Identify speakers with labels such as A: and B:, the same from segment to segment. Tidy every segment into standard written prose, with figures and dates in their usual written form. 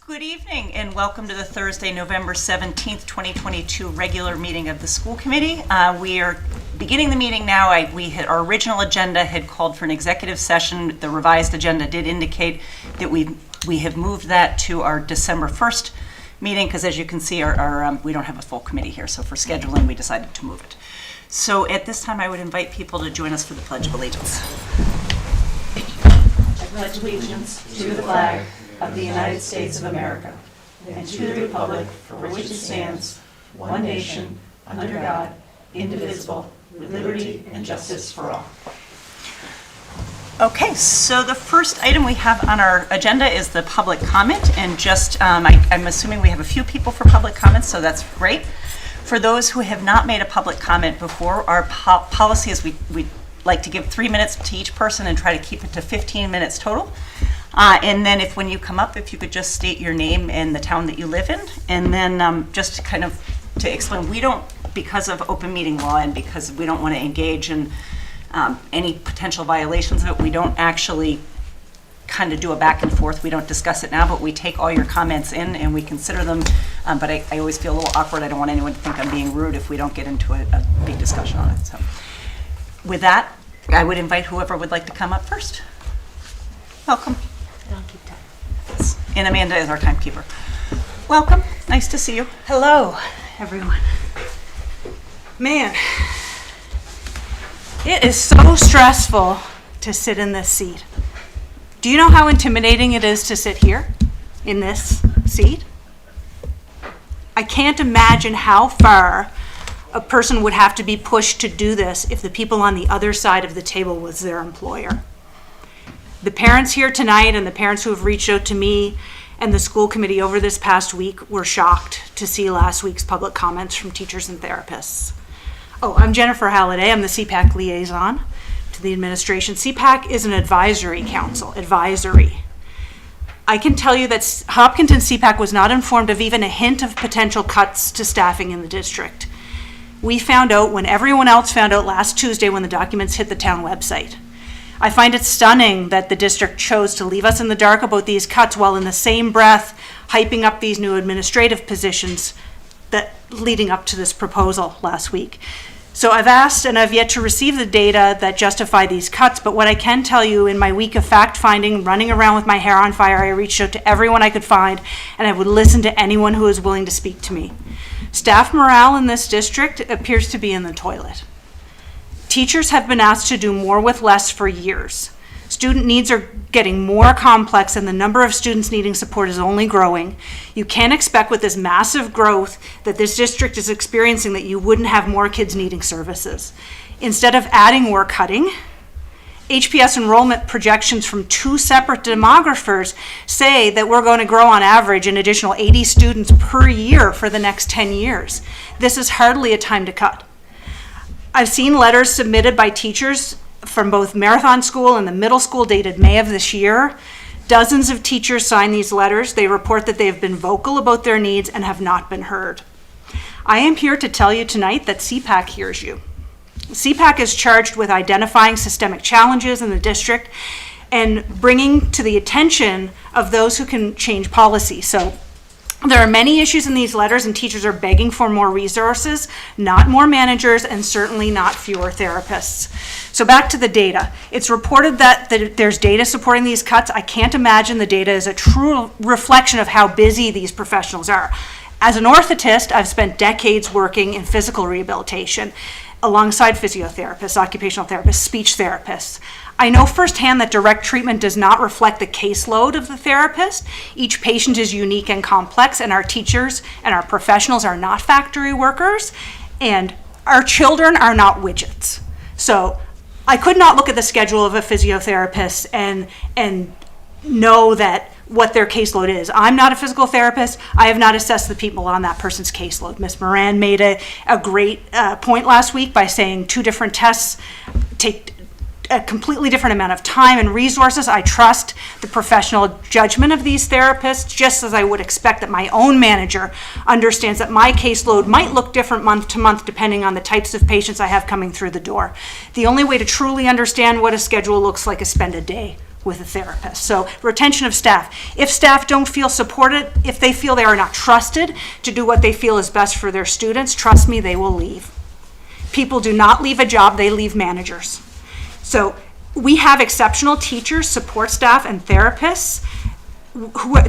A: Good evening and welcome to the Thursday, November 17th, 2022 regular meeting of the school committee. We are beginning the meeting now. Our original agenda had called for an executive session. The revised agenda did indicate that we have moved that to our December 1st meeting because, as you can see, we don't have a full committee here. So for scheduling, we decided to move it. So at this time, I would invite people to join us for the Pledge of Allegiance. I pledge allegiance to the flag of the United States of America, and to the republic for which it stands, one nation, under God, indivisible, with liberty and justice for all. Okay, so the first item we have on our agenda is the public comment, and I'm assuming we have a few people for public comments, so that's great. For those who have not made a public comment before, our policy is we like to give 3 minutes to each person and try to keep it to 15 minutes total. And then when you come up, if you could just state your name and the town that you live in, and then just kind of to explain, we don't, because of open meeting law and because we don't want to engage in any potential violations of it, we don't actually kind of do a back and forth. We don't discuss it now, but we take all your comments in and we consider them. But I always feel a little awkward. I don't want anyone to think I'm being rude if we don't get into a big discussion on it. So with that, I would invite whoever would like to come up first. Welcome.
B: I'll keep time.
A: And Amanda is our timekeeper. Welcome. Nice to see you.
B: Hello, everyone. Man, it is so stressful to sit in this seat. Do you know how intimidating it is to sit here in this seat? I can't imagine how far a person would have to be pushed to do this if the people on the other side of the table was their employer. The parents here tonight and the parents who have reached out to me and the school committee over this past week were shocked to see last week's public comments from teachers and therapists. Oh, I'm Jennifer Halliday. I'm the CPAC liaison to the administration. CPAC is an advisory council, advisory. I can tell you that Hopkinton CPAC was not informed of even a hint of potential cuts to staffing in the district. We found out when everyone else found out last Tuesday when the documents hit the town website. I find it stunning that the district chose to leave us in the dark about these cuts while in the same breath hyping up these new administrative positions that leading up to this proposal last week. So I've asked and I've yet to receive the data that justify these cuts, but what I can tell you in my week of fact finding, running around with my hair on fire, I reached out to everyone I could find and I would listen to anyone who was willing to speak to me. Staff morale in this district appears to be in the toilet. Teachers have been asked to do more with less for years. Student needs are getting more complex and the number of students needing support is only growing. You can't expect with this massive growth that this district is experiencing that you wouldn't have more kids needing services. Instead of adding, we're cutting. HPS enrollment projections from two separate demographers say that we're going to grow on average an additional 80 students per year for the next 10 years. This is hardly a time to cut. I've seen letters submitted by teachers from both Marathon School and the middle school dated May of this year. Dozens of teachers sign these letters. They report that they have been vocal about their needs and have not been heard. I am here to tell you tonight that CPAC hears you. CPAC is charged with identifying systemic challenges in the district and bringing to the attention of those who can change policy. So there are many issues in these letters and teachers are begging for more resources, not more managers, and certainly not fewer therapists. So back to the data. It's reported that there's data supporting these cuts. I can't imagine the data is a true reflection of how busy these professionals are. As an orthotist, I've spent decades working in physical rehabilitation alongside physiotherapists, occupational therapists, speech therapists. I know firsthand that direct treatment does not reflect the caseload of the therapist. Each patient is unique and complex, and our teachers and our professionals are not factory workers, and our children are not widgets. So I could not look at the schedule of a physiotherapist and know that what their caseload is. I'm not a physical therapist. I have not assessed the people on that person's caseload. Ms. Moran made a great point last week by saying 2 different tests take a completely different amount of time and resources. I trust the professional judgment of these therapists, just as I would expect that my own manager understands that my caseload might look different month to month depending on the types of patients I have coming through the door. The only way to truly understand what a schedule looks like is spend a day with a therapist. So retention of staff. If staff don't feel supported, if they feel they are not trusted to do what they feel is best for their students, trust me, they will leave. People do not leave a job, they leave managers. So we have exceptional teachers, support staff, and therapists.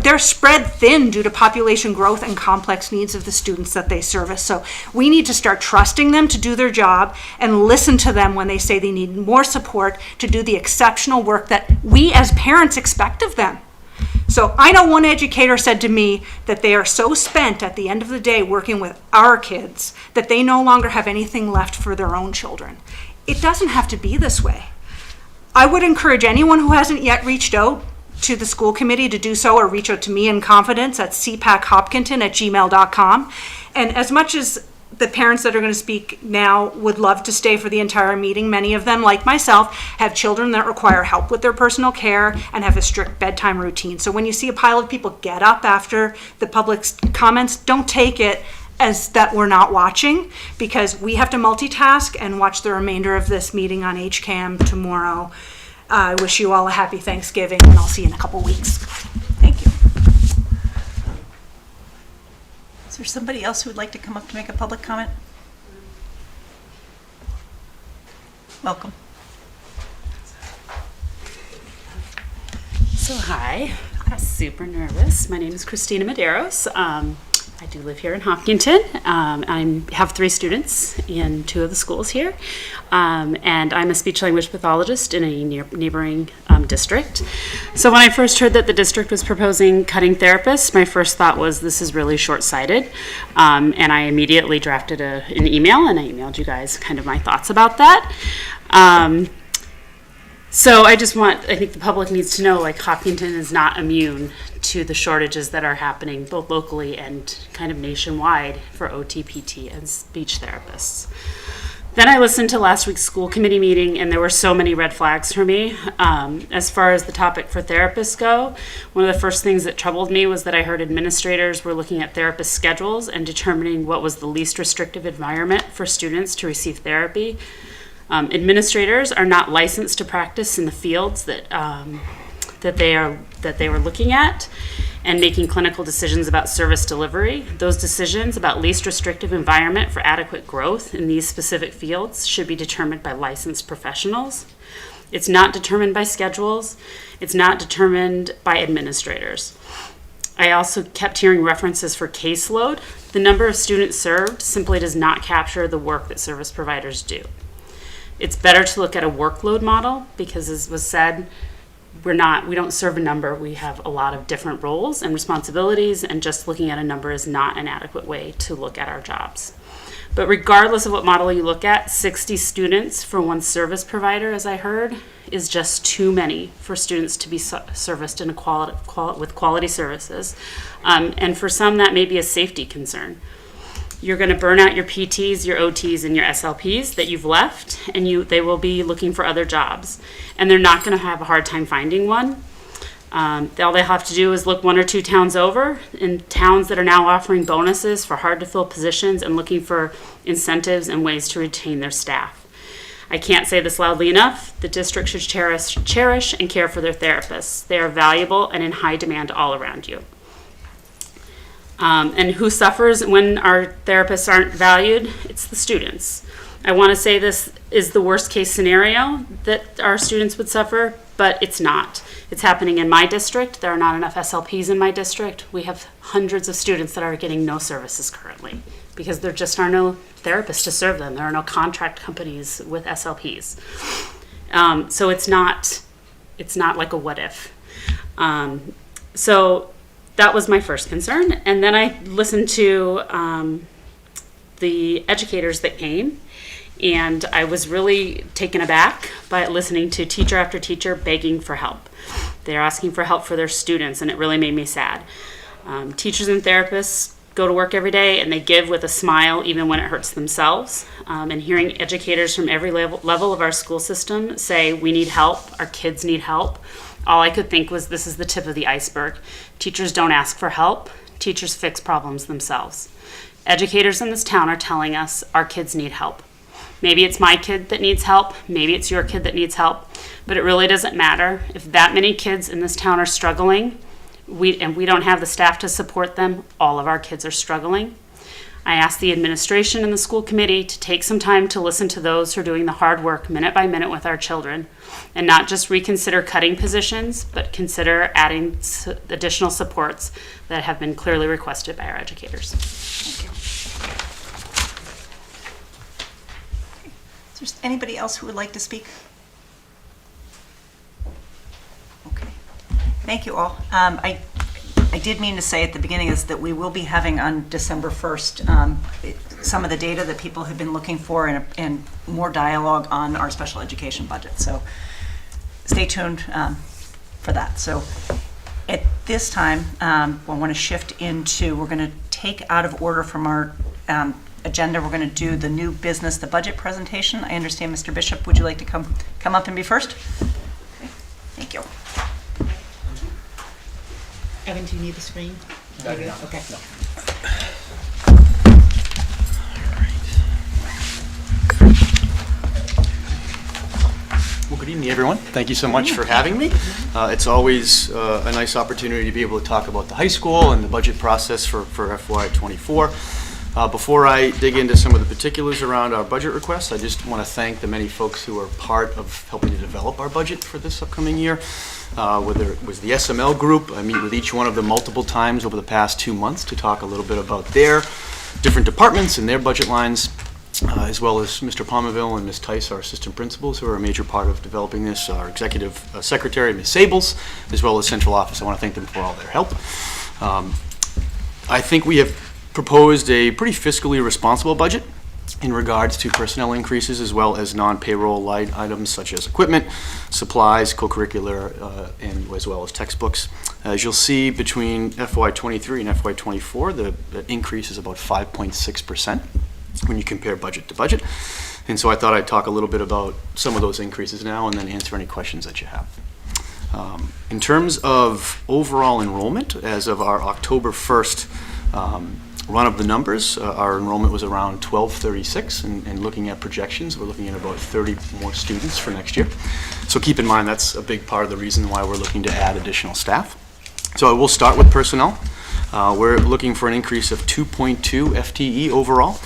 B: They're spread thin due to population growth and complex needs of the students that they service. So we need to start trusting them to do their job and listen to them when they say they need more support to do the exceptional work that we as parents expect of them. So I know one educator said to me that they are so spent at the end of the day working with our kids that they no longer have anything left for their own children. It doesn't have to be this way. I would encourage anyone who hasn't yet reached out to the school committee to do so, or reach out to me in confidence at cpachopkinton@gmail.com. And as much as the parents that are going to speak now would love to stay for the entire meeting, many of them, like myself, have children that require help with their personal care and have a strict bedtime routine. So when you see a pile of people get up after the public's comments, don't take it as that we're not watching, because we have to multitask and watch the remainder of this meeting on HCAM tomorrow. I wish you all a happy Thanksgiving, and I'll see you in a couple weeks.
A: Thank you. Is there somebody else who would like to come up to make a public comment? Welcome.
C: So hi, I'm super nervous. My name is Christina Medeiros. I do live here in Hopkinton. I have 3 students in 2 of the schools here, and I'm a speech language pathologist in a neighboring district. So when I first heard that the district was proposing cutting therapists, my first thought was this is really short-sighted, and I immediately drafted an email, and I emailed you guys kind of my thoughts about that. So I think the public needs to know, like, Hopkinton is not immune to the shortages that are happening both locally and kind of nationwide for OT, PT, and speech therapists. Then I listened to last week's school committee meeting, and there were so many red flags for me. As far as the topic for therapists go, one of the first things that troubled me was that I heard administrators were looking at therapist schedules and determining what was the least restrictive environment for students to receive therapy. Administrators are not licensed to practice in the fields that they were looking at and making clinical decisions about service delivery. Those decisions about least restrictive environment for adequate growth in these specific fields should be determined by licensed professionals. It's not determined by schedules. It's not determined by administrators. I also kept hearing references for caseload. The number of students served simply does not capture the work that service providers do. It's better to look at a workload model because, as was said, we don't serve a number. We have a lot of different roles and responsibilities, and just looking at a number is not an adequate way to look at our jobs. But regardless of what model you look at, 60 students for one service provider, as I heard, is just too many for students to be serviced in with quality services. And for some, that may be a safety concern. You're going to burn out your PTs, your OTs, and your SLPs that you've left, and they will be looking for other jobs. And they're not going to have a hard time finding one. All they have to do is look 1 or 2 towns over, in towns that are now offering bonuses for hard-to-fill positions and looking for incentives and ways to retain their staff. I can't say this loudly enough. The district should cherish and care for their therapists. They are valuable and in high demand all around you. And who suffers when our therapists aren't valued? It's the students. I want to say this is the worst case scenario that our students would suffer, but it's not. It's happening in my district. There are not enough SLPs in my district. We have hundreds of students that are getting no services currently because there just are no therapists to serve them. There are no contract companies with SLPs. So it's not like a what if. So that was my first concern. And then I listened to the educators that came, and I was really taken aback by listening to teacher after teacher begging for help. They're asking for help for their students, and it really made me sad. Teachers and therapists go to work every day, and they give with a smile even when it hurts themselves. And hearing educators from every level of our school system say, we need help, our kids need help, all I could think was this is the tip of the iceberg. Teachers don't ask for help. Teachers fix problems themselves. Educators in this town are telling us our kids need help. Maybe it's my kid that needs help, maybe it's your kid that needs help, but it really doesn't matter. If that many kids in this town are struggling, and we don't have the staff to support them, all of our kids are struggling. I ask the administration and the school committee to take some time to listen to those who are doing the hard work minute by minute with our children, and not just reconsider cutting positions, but consider adding additional supports that have been clearly requested by our educators.
A: Thank you. Is there anybody else who would like to speak? Okay. Thank you all. I did mean to say at the beginning is that we will be having on December 1st some of the data that people have been looking for and more dialogue on our special education budget. So stay tuned for that. So at this time, I want to shift into, we're going to take out of order from our agenda, we're going to do the new business, the budget presentation. I understand, Mr. Bishop, would you like to come up and be first? Okay. Thank you.
D: Evan, do you need the screen? Okay.
E: Well, good evening, everyone. Thank you so much for having me. It's always a nice opportunity to be able to talk about the high school and the budget process for FY24. Before I dig into some of the particulars around our budget requests, I just want to thank the many folks who are part of helping to develop our budget for this upcoming year. Whether it was the SML group, I meet with each one of them multiple times over the past 2 months to talk a little bit about their different departments and their budget lines, as well as Mr. Palmerville and Ms. Tice, our assistant principals, who are a major part of developing this, our executive secretary, Ms. Sables, as well as central office. I want to thank them for all their help. I think we have proposed a pretty fiscally responsible budget in regards to personnel increases as well as non-payroll line items such as equipment, supplies, co-curricular, and as well as textbooks. As you'll see, between FY23 and FY24, the increase is about 5.6% when you compare budget to budget. And so I thought I'd talk a little bit about some of those increases now and then answer any questions that you have. In terms of overall enrollment, as of our October 1st run of the numbers, our enrollment was around 1236, and looking at projections, we're looking at about 30 more students for next year. So keep in mind that's a big part of the reason why we're looking to add additional staff. So I will start with personnel. We're looking for an increase of 2.2 FTE overall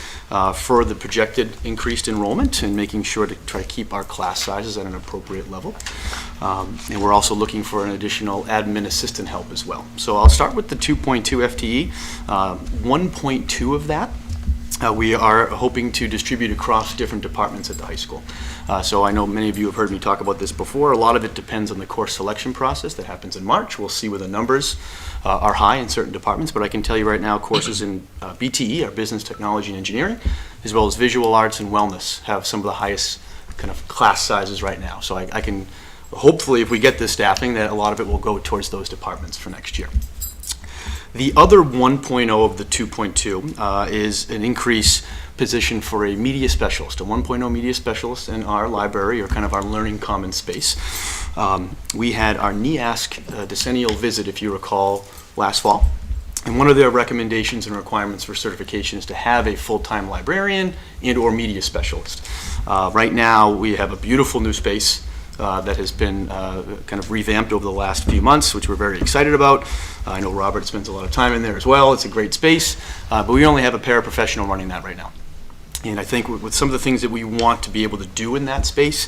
E: for the projected increased enrollment and making sure to try to keep our class sizes at an appropriate level. And we're also looking for an additional admin assistant help as well. So I'll start with the 2.2 FTE. 1.2 of that we are hoping to distribute across different departments at the high school. So I know many of you have heard me talk about this before. A lot of it depends on the course selection process that happens in March. We'll see where the numbers are high in certain departments, but I can tell you right now courses in BTE, our Business, Technology, and Engineering, as well as Visual Arts and Wellness have some of the highest kind of class sizes right now. So I can, hopefully if we get this staffing, that a lot of it will go towards those departments for next year. The other 1.0 of the 2.2 is an increase position for a media specialist, a 1.0 media specialist in our library, or kind of our learning commons space. We had our NEASC decennial visit, if you recall, last fall. And one of their recommendations and requirements for certification is to have a full-time librarian and or media specialist. Right now, we have a beautiful new space that has been kind of revamped over the last few months, which we're very excited about. I know Robert spends a lot of time in there as well. It's a great space, but we only have a paraprofessional running that right now. And I think with some of the things that we want to be able to do in that space,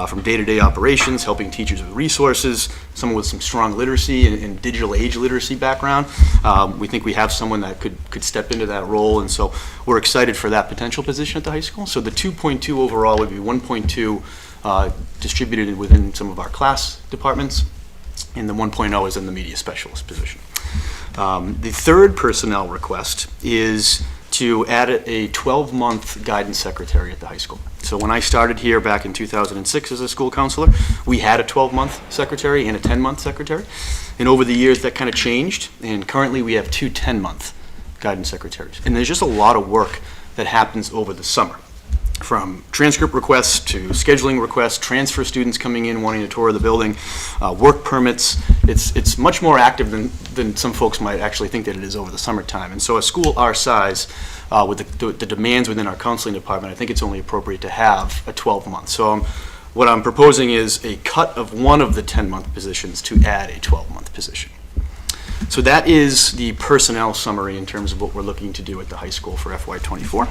E: from day-to-day operations, helping teachers with resources, someone with some strong literacy and digital age literacy background, we think we have someone that could step into that role. And so we're excited for that potential position at the high school. So the 2.2 overall would be 1.2 distributed within some of our class departments, and the 1.0 is in the media specialist position. The third personnel request is to add a 12-month guidance secretary at the high school. So when I started here back in 2006 as a school counselor, we had a 12-month secretary and a 10-month secretary. And over the years that kind of changed, and currently we have 2 10-month guidance secretaries. And there's just a lot of work that happens over the summer. from transcript requests to scheduling requests, transfer students coming in wanting a tour of the building, work permits. It's much more active than some folks might actually think that it is over the summertime. And so a school our size, with the demands within our counseling department, I think it's only appropriate to have a 12-month. So what I'm proposing is a cut of one of the 10-month positions to add a 12-month position. So that is the personnel summary in terms of what we're looking to do at the high school for FY24.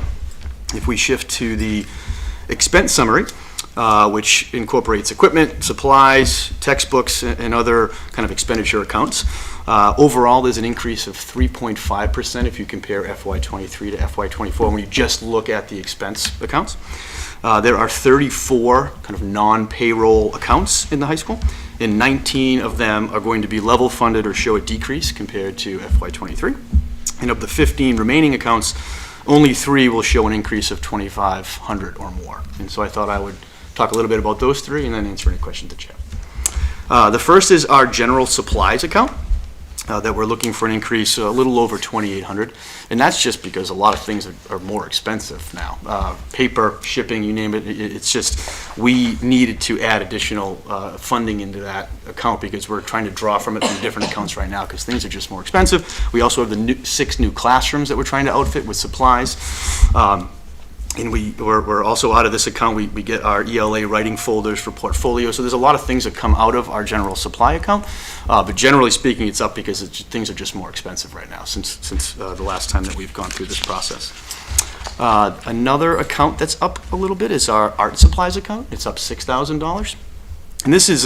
E: If we shift to the expense summary, which incorporates equipment, supplies, textbooks, and other kind of expenditure accounts, overall there's an increase of 3.5% if you compare FY23 to FY24 when you just look at the expense accounts. There are 34 kind of non-payroll accounts in the high school, and 19 of them are going to be level funded or show a decrease compared to FY23. And of the 15 remaining accounts, only 3 will show an increase of 2,500 or more. And so I thought I would talk a little bit about those 3 and then answer any questions that you have. The first is our general supplies account. That we're looking for an increase a little over 2,800, and that's just because a lot of things are more expensive now. Paper, shipping, you name it. It's just we needed to add additional funding into that account because we're trying to draw from it from different accounts right now because things are just more expensive. We also have the 6 new classrooms that we're trying to outfit with supplies. And we're also out of this account, we get our ELA writing folders for portfolio. So there's a lot of things that come out of our general supply account. But generally speaking, it's up because things are just more expensive right now since the last time that we've gone through this process. Another account that's up a little bit is our art supplies account. It's up $6,000. And this is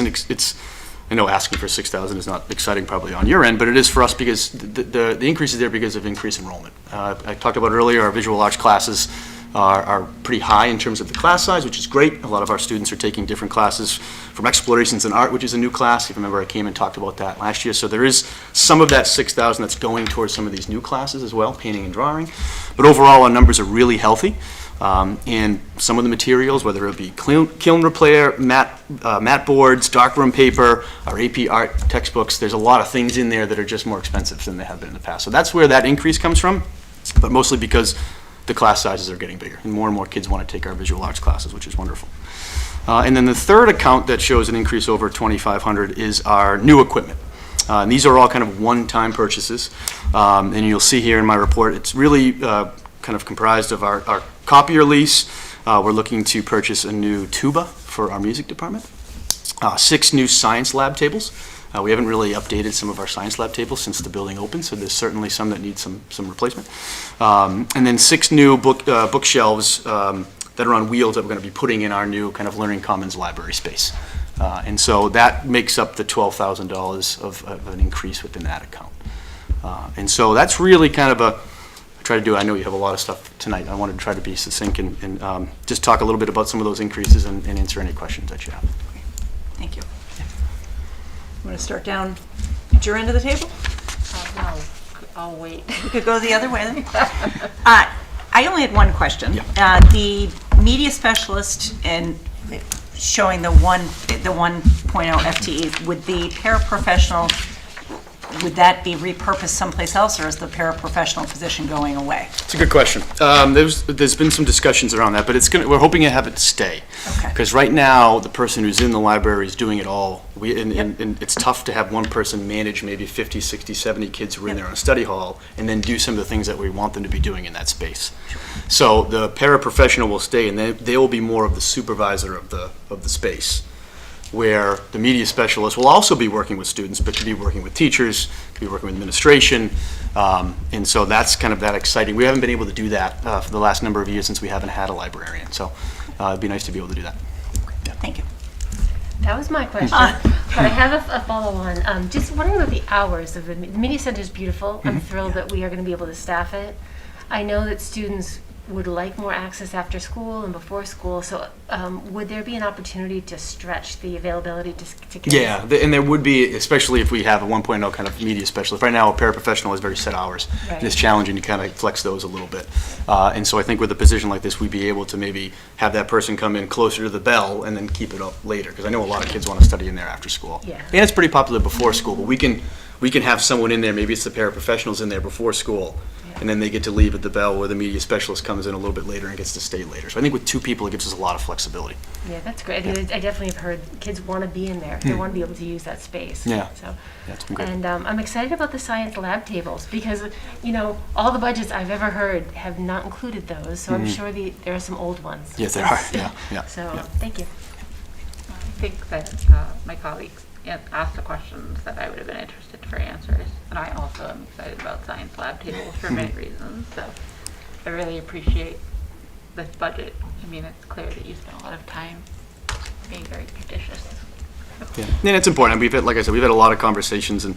E: I know asking for $6,000 is not exciting probably on your end, but it is for us because the increase is there because of increased enrollment. I talked about earlier, our visual arts classes are pretty high in terms of the class size, which is great. A lot of our students are taking different classes from Explorations in Art, which is a new class. If you remember, I came and talked about that last year. So there is some of that $6,000 that's going towards some of these new classes as well, painting and drawing. But overall, our numbers are really healthy. And some of the materials, whether it be kiln repair, mat boards, darkroom paper, our AP art textbooks, there's a lot of things in there that are just more expensive than they have been in the past. So that's where that increase comes from, but mostly because the class sizes are getting bigger and more kids want to take our visual arts classes, which is wonderful. And then the third account that shows an increase over 2,500 is our new equipment. And these are all kind of one-time purchases. And you'll see here in my report, it's really kind of comprised of our copier lease. We're looking to purchase a new tuba for our music department. 6 new science lab tables. We haven't really updated some of our science lab tables since the building opened, so there's certainly some that need some replacement. And then 6 new bookshelves that are on wheels that we're going to be putting in our new kind of Learning Commons library space. And so that makes up the $12,000 of an increase within that account. And so that's really kind of I know you have a lot of stuff tonight. I wanted to try to be succinct and just talk a little bit about some of those increases and answer any questions that you have.
A: Thank you. Want to start down at your end of the table?
D: No, I'll wait.
A: We could go the other way then. I only had one question.
E: Yeah.
A: The media specialist and showing the 1.0 FTE, would the paraprofessional, would that be repurposed someplace else, or is the paraprofessional position going away?
E: It's a good question. There's been some discussions around that, but we're hoping to have it stay.
A: Okay.
E: Because right now, the person who's in the library is doing it all. And it's tough to have one person manage maybe 50, 60, 70 kids who are in there on a study hall and then do some of the things that we want them to be doing in that space. So the paraprofessional will stay, and they will be more of the supervisor of the space, where the media specialist will also be working with students, but could be working with teachers, could be working with administration, and so that's kind of that exciting. We haven't been able to do that for the last number of years since we haven't had a librarian, so it'd be nice to be able to do that.
A: Yeah. Thank you.
F: That was my question, but I have a follow-on. Just wondering about the hours of the media center is beautiful. I'm thrilled that we are going to be able to staff it. I know that students would like more access after school and before school, so would there be an opportunity to stretch the availability to kids?
E: Yeah, and there would be, especially if we have a 1.0 kind of media specialist. Right now, a paraprofessional has very set hours,
F: Right.
E: and it's challenging to kind of flex those a little bit. And so I think with a position like this, we'd be able to maybe have that person come in closer to the bell and then keep it up later, because I know a lot of kids want to study in there after school.
F: Yeah.
E: And it's pretty popular before school, but we can have someone in there, maybe it's the paraprofessionals in there before school, and then they get to leave at the bell, where the media specialist comes in a little bit later and gets to stay later. So I think with 2 people, it gives us a lot of flexibility.
F: Yeah, that's great. I definitely have heard kids want to be in there. They want to be able to use that space.
E: Yeah.
F: So,
E: Yeah, it's been good.
F: and I'm excited about the science lab tables because, all the budgets I've ever heard have not included those. So I'm sure there are some old ones.
E: Yes, there are. Yeah.
F: So
E: yeah.
F: thank you.
G: I think that my colleagues asked the questions that I would have been interested for answers. And I also am excited about science lab tables for many reasons. So I really appreciate this budget. I mean, it's clear that you spent a lot of time being very judicious.
E: Yeah, and it's important. We've had, like I said, we've had a lot of conversations, and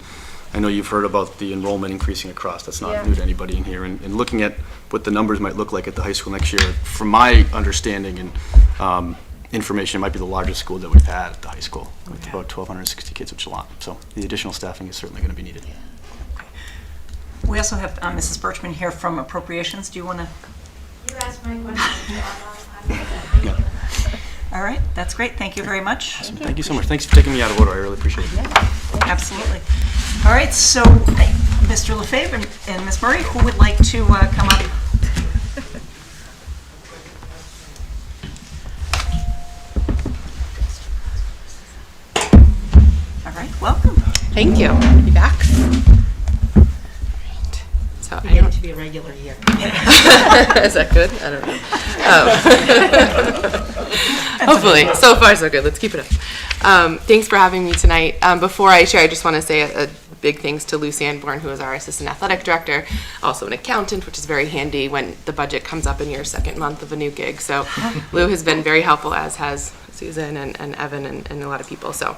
E: I know you've heard about the enrollment increasing across. That's not
F: Yeah.
E: new to anybody in here. And looking at what the numbers might look like at the high school next year, from my understanding and information, it might be the largest school that we've had at the high school, with about 1,260 kids, which is a lot. So the additional staffing is certainly going to be needed.
A: We also have Mrs. Birchman here from Appropriations. Do you want to?
H: You asked my question.
E: Yeah.
A: All right, that's great. Thank you very much.
E: Awesome. Thank you so much. Thanks for taking me out of order. I really appreciate it.
A: Absolutely. All right, so Mr. Lefebvre and Ms. Murray, who would like to come up? All right, welcome.
I: Thank you. Be back. So I don't.
A: To be a regular here.
I: Is that good? I don't know. Hopefully, so far so good. Let's keep it up. Thanks for having me tonight. Before I share, I just want to say a big thanks to Lou Sanborn, who is our assistant athletic director, also an accountant, which is very handy when the budget comes up in your second month of a new gig. So Lou has been very helpful, as has Susan and Evan and a lot of people. So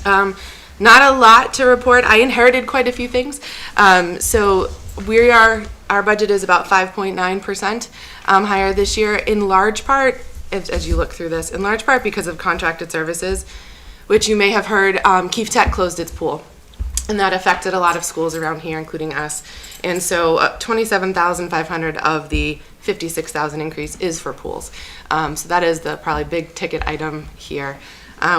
I: not a lot to report. I inherited quite a few things. So our budget is about 5.9% higher this year, in large part, as you look through this, in large part because of contracted services, which you may have heard, Keefe Tech closed its pool. And that affected a lot of schools around here, including us. And so $27,500 of the $56,000 increase is for pools. So that is the probably big ticket item here.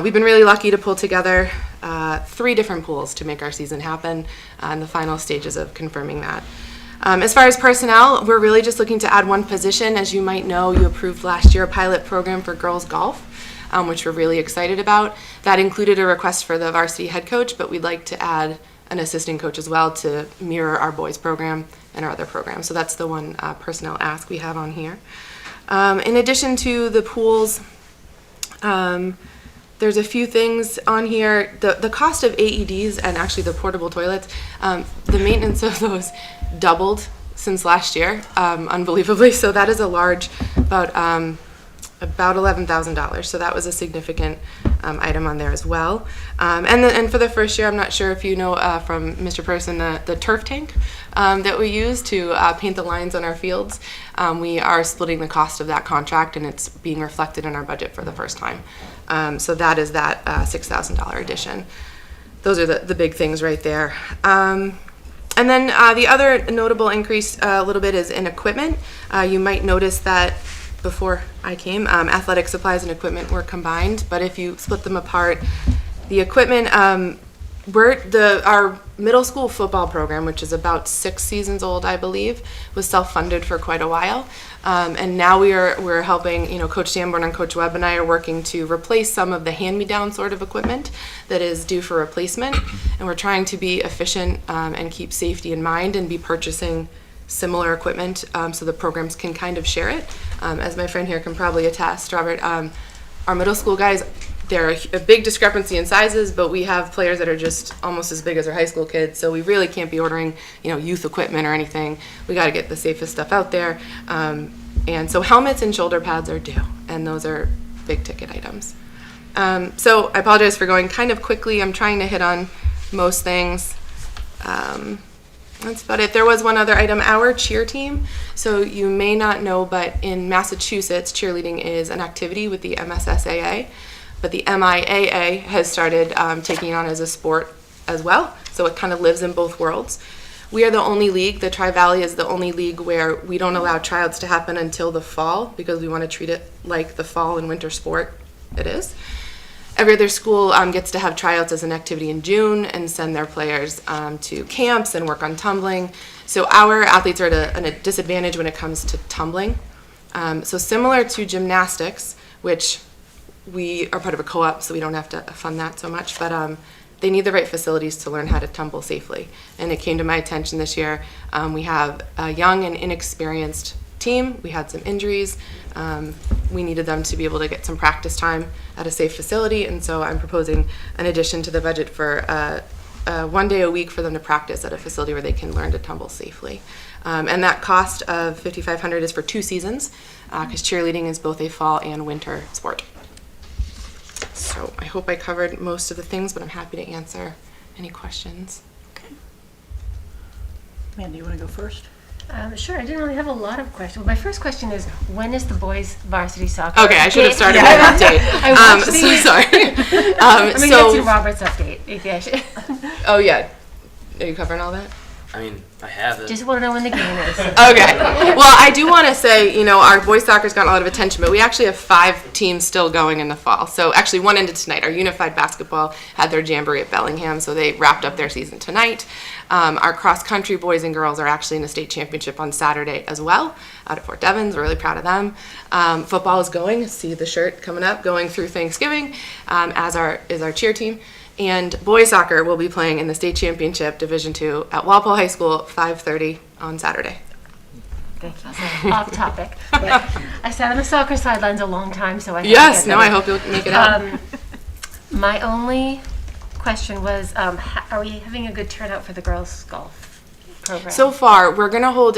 I: We've been really lucky to pull together 3 different pools to make our season happen, in the final stages of confirming that. As far as personnel, we're really just looking to add 1 position. As you might know, you approved last year a pilot program for girls golf, which we're really excited about. That included a request for the varsity head coach, but we'd like to add an assistant coach as well to mirror our boys program and our other programs. So that's the 1 personnel ask we have on here. In addition to the pools, there's a few things on here. The cost of AEDs and actually the portable toilets, the maintenance of those doubled since last year, unbelievably. So that is a large, about $11,000. So that was a significant item on there as well. And for the first year, I'm not sure if you know from Mr. Person, the turf tank that we use to paint the lines on our fields. We are splitting the cost of that contract, and it's being reflected in our budget for the first time. So that is that $6,000 addition. Those are the big things right there. And then the other notable increase a little bit is in equipment. You might notice that before I came, athletic supplies and equipment were combined, but if you split them apart, the equipment, our middle school football program, which is about 6 seasons old, I believe, was self-funded for quite a while. And now we're helping, Coach Sanborn and Coach Webb and I are working to replace some of the hand-me-down sort of equipment that is due for replacement. And we're trying to be efficient and keep safety in mind and be purchasing similar equipment so the programs can kind of share it. As my friend here can probably attest, Robert, our middle school guys, there are a big discrepancy in sizes, but we have players that are just almost as big as our high school kids, so we really can't be ordering, youth equipment or anything. We got to get the safest stuff out there. And so helmets and shoulder pads are due, and those are big ticket items. So I apologize for going kind of quickly. I'm trying to hit on most things. That's about it. There was one other item, our cheer team. So you may not know, but in Massachusetts, cheerleading is an activity with the MSSAA, but the MIAA has started taking on as a sport as well. So it kind of lives in both worlds. We are the only league, the Tri-Valley is the only league where we don't allow tryouts to happen until the fall because we want to treat it like the fall and winter sport it is. every other school gets to have tryouts as an activity in June and send their players to camps and work on tumbling. So our athletes are at a disadvantage when it comes to tumbling. So similar to gymnastics, which we are part of a co-op, so we don't have to fund that so much, but they need the right facilities to learn how to tumble safely. And it came to my attention this year. We have a young and inexperienced team. We had some injuries. We needed them to be able to get some practice time at a safe facility, and so I'm proposing an addition to the budget for 1 day a week for them to practice at a facility where they can learn to tumble safely. And that cost of $5,500 is for 2 seasons, because cheerleading is both a fall and winter sport. So I hope I covered most of the things, but I'm happy to answer any questions.
A: Amanda, you want to go first?
F: Sure, I didn't really have a lot of questions. My first question is, when is the boys varsity soccer?
I: Okay, I should have
F: game?
I: started with an update.
F: I watched
I: So
F: the-
I: sorry.
F: I mean, that's your Robert's update. Maybe I should.
I: Oh yeah, are you covering all that?
J: I mean, I have it.
F: Just want to know when the game is.
I: Okay. Well, I do want to say, our boys soccer's gotten a lot of attention, but we actually have 5 teams still going in the fall. So actually one ended tonight. Our unified basketball had their jamboree at Bellingham, so they wrapped up their season tonight. Our cross-country boys and girls are actually in the state championship on Saturday as well, out at Fort Devens. We're really proud of them. Football is going. See the shirt coming up, going through Thanksgiving, as is our cheer team. And boys soccer will be playing in the state championship Division II at Walpole High School at 5:30 on Saturday.
F: Thank you. So, off topic. But I sat on the soccer sidelines a long time, so I
I: Yes, no, I hope you'll make it out.
F: My only question was, are we having a good turnout for the girls' golf program?
I: So far, we're going to hold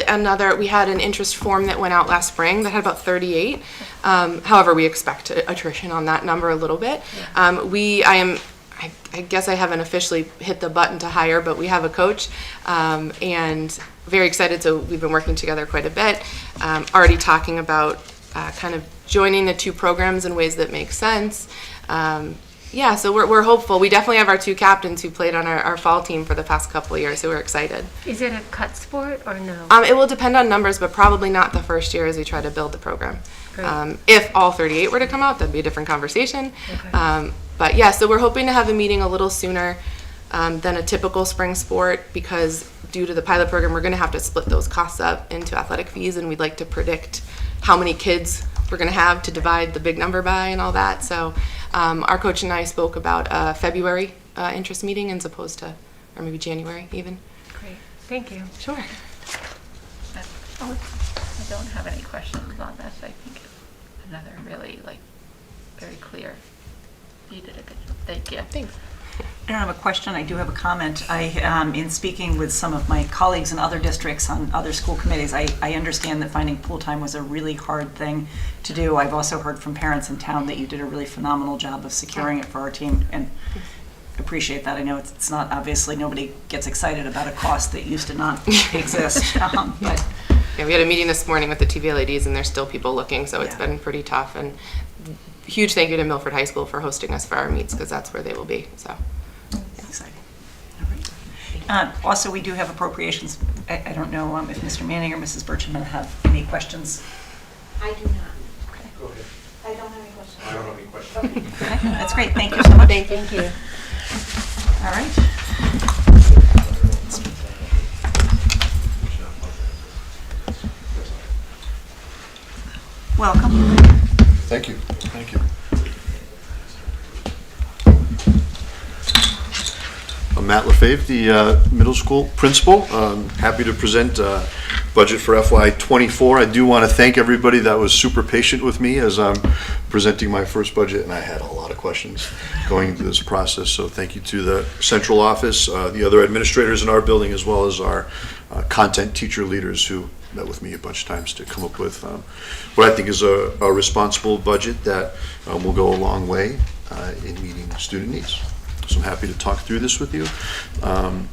I: we had an interest form that went out last spring that had about 38. However, we expect attrition on that number a little bit. I guess I haven't officially hit the button to hire, but we have a coach, and very excited. So we've been working together quite a bit, already talking about kind of joining the 2 programs in ways that make sense. So we're hopeful. We definitely have our 2 captains who played on our fall team for the past couple of years, so we're excited.
F: Is it a cut sport or no?
I: It will depend on numbers, but probably not the first year as we try to build the program.
F: Great.
I: If all 38 were to come out, that'd be a different conversation.
F: Okay.
I: But yeah, so we're hoping to have a meeting a little sooner than a typical spring sport, because due to the pilot program, we're going to have to split those costs up into athletic fees, and we'd like to predict how many kids we're going to have to divide the big number by and all that. So our coach and I spoke about a February interest meeting as opposed to, or maybe January even.
F: Great. Thank you.
I: Sure.
G: I don't have any questions on this. I think it's another really, very clear. You did a good job. Thank you.
I: Thanks.
A: I don't have a question, I do have a comment. In speaking with some of my colleagues in other districts on other school committees, I understand that finding pool time was a really hard thing to do. I've also heard from parents in town that you did a really phenomenal job of securing it for our team, and appreciate that. I know it's not, obviously, nobody gets excited about a cost that used to not exist, but
I: Yeah, we had a meeting this morning with the TV LADs, and there's still people looking, so it's
A: Yeah.
I: been pretty tough. And huge thank you to Milford High School for hosting us for our meets, because that's where they will be. So
A: exciting. All right. Also, we do have appropriations. I don't know if Mr. Manning or Mrs. Birchman have any questions.
H: I do not.
J: Go ahead.
H: I don't have any questions.
J: I don't have any questions.
A: Okay, that's great. Thank you so much.
F: Thank you.
A: All right. Welcome.
K: Thank you. Thank you. I'm Matt LaFave, the middle school principal. Happy to present budget for FY24. I do want to thank everybody that was super patient with me as I'm presenting my first budget, and I had a lot of questions going through this process. So thank you to the central office, the other administrators in our building, as well as our content teacher leaders who met with me a bunch of times to come up with what I think is a responsible budget that will go a long way in meeting student needs. So I'm happy to talk through this with you.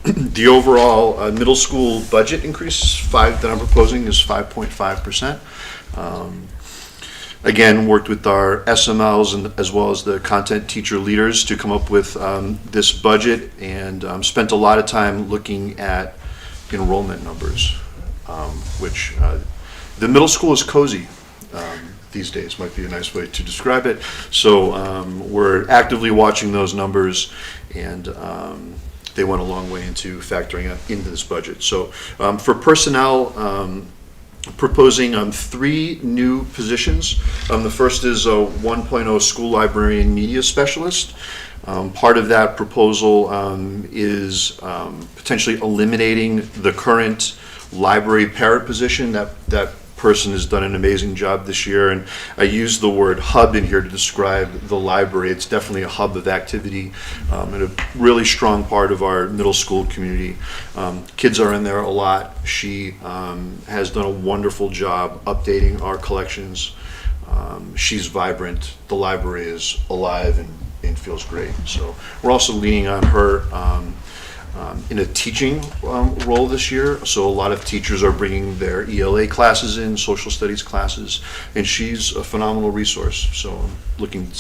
K: The overall middle school budget increase that I'm proposing is 5.5%. Again, worked with our SMLs and as well as the content teacher leaders to come up with this budget, and spent a lot of time looking at enrollment numbers, which the middle school is cozy. these days, might be a nice way to describe it. So we're actively watching those numbers, and they went a long way into factoring into this budget. So for personnel, proposing 3 new positions. The first is a 1.0 school librarian media specialist. Part of that proposal is potentially eliminating the current library parrot position. That person has done an amazing job this year, and I use the word hub in here to describe the library. It's definitely a hub of activity and a really strong part of our middle school community. Kids are in there a lot. She has done a wonderful job updating our collections. She's vibrant. The library is alive and feels great. So we're also leaning on her in a teaching role this year. So a lot of teachers are bringing their ELA classes in, social studies classes, and she's a phenomenal resource. So I'm looking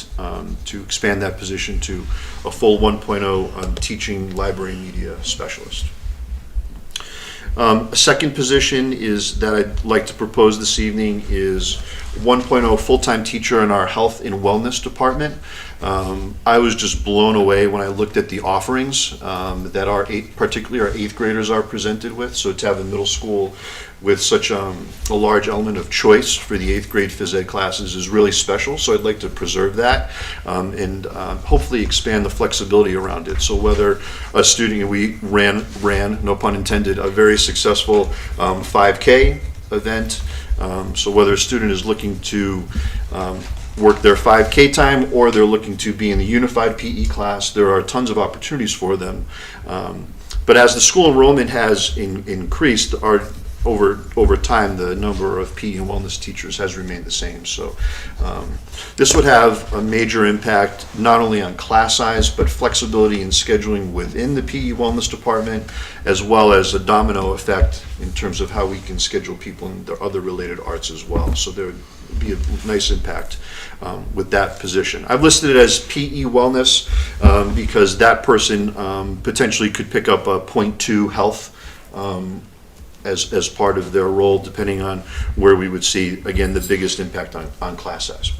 K: to expand that position to a full 1.0 teaching library media specialist. A second position is that I'd like to propose this evening is 1.0 full-time teacher in our health and wellness department. I was just blown away when I looked at the offerings that particularly our 8th graders are presented with. So to have a middle school with such a large element of choice for the 8th grade phys ed classes is really special. So I'd like to preserve that and hopefully expand the flexibility around it. So whether a student, we ran, no pun intended, a very successful 5K event. So whether a student is looking to work their 5K time or they're looking to be in the unified PE class, there are tons of opportunities for them. But as the school enrollment has increased, over time, the number of PE and wellness teachers has remained the same. So this would have a major impact not only on class size, but flexibility in scheduling within the PE wellness department, as well as a domino effect in terms of how we can schedule people in the other related arts as well. So there would be a nice impact with that position. I've listed it as PE wellness because that person potentially could pick up a 0.2 health as part of their role, depending on where we would see, again, the biggest impact on class size.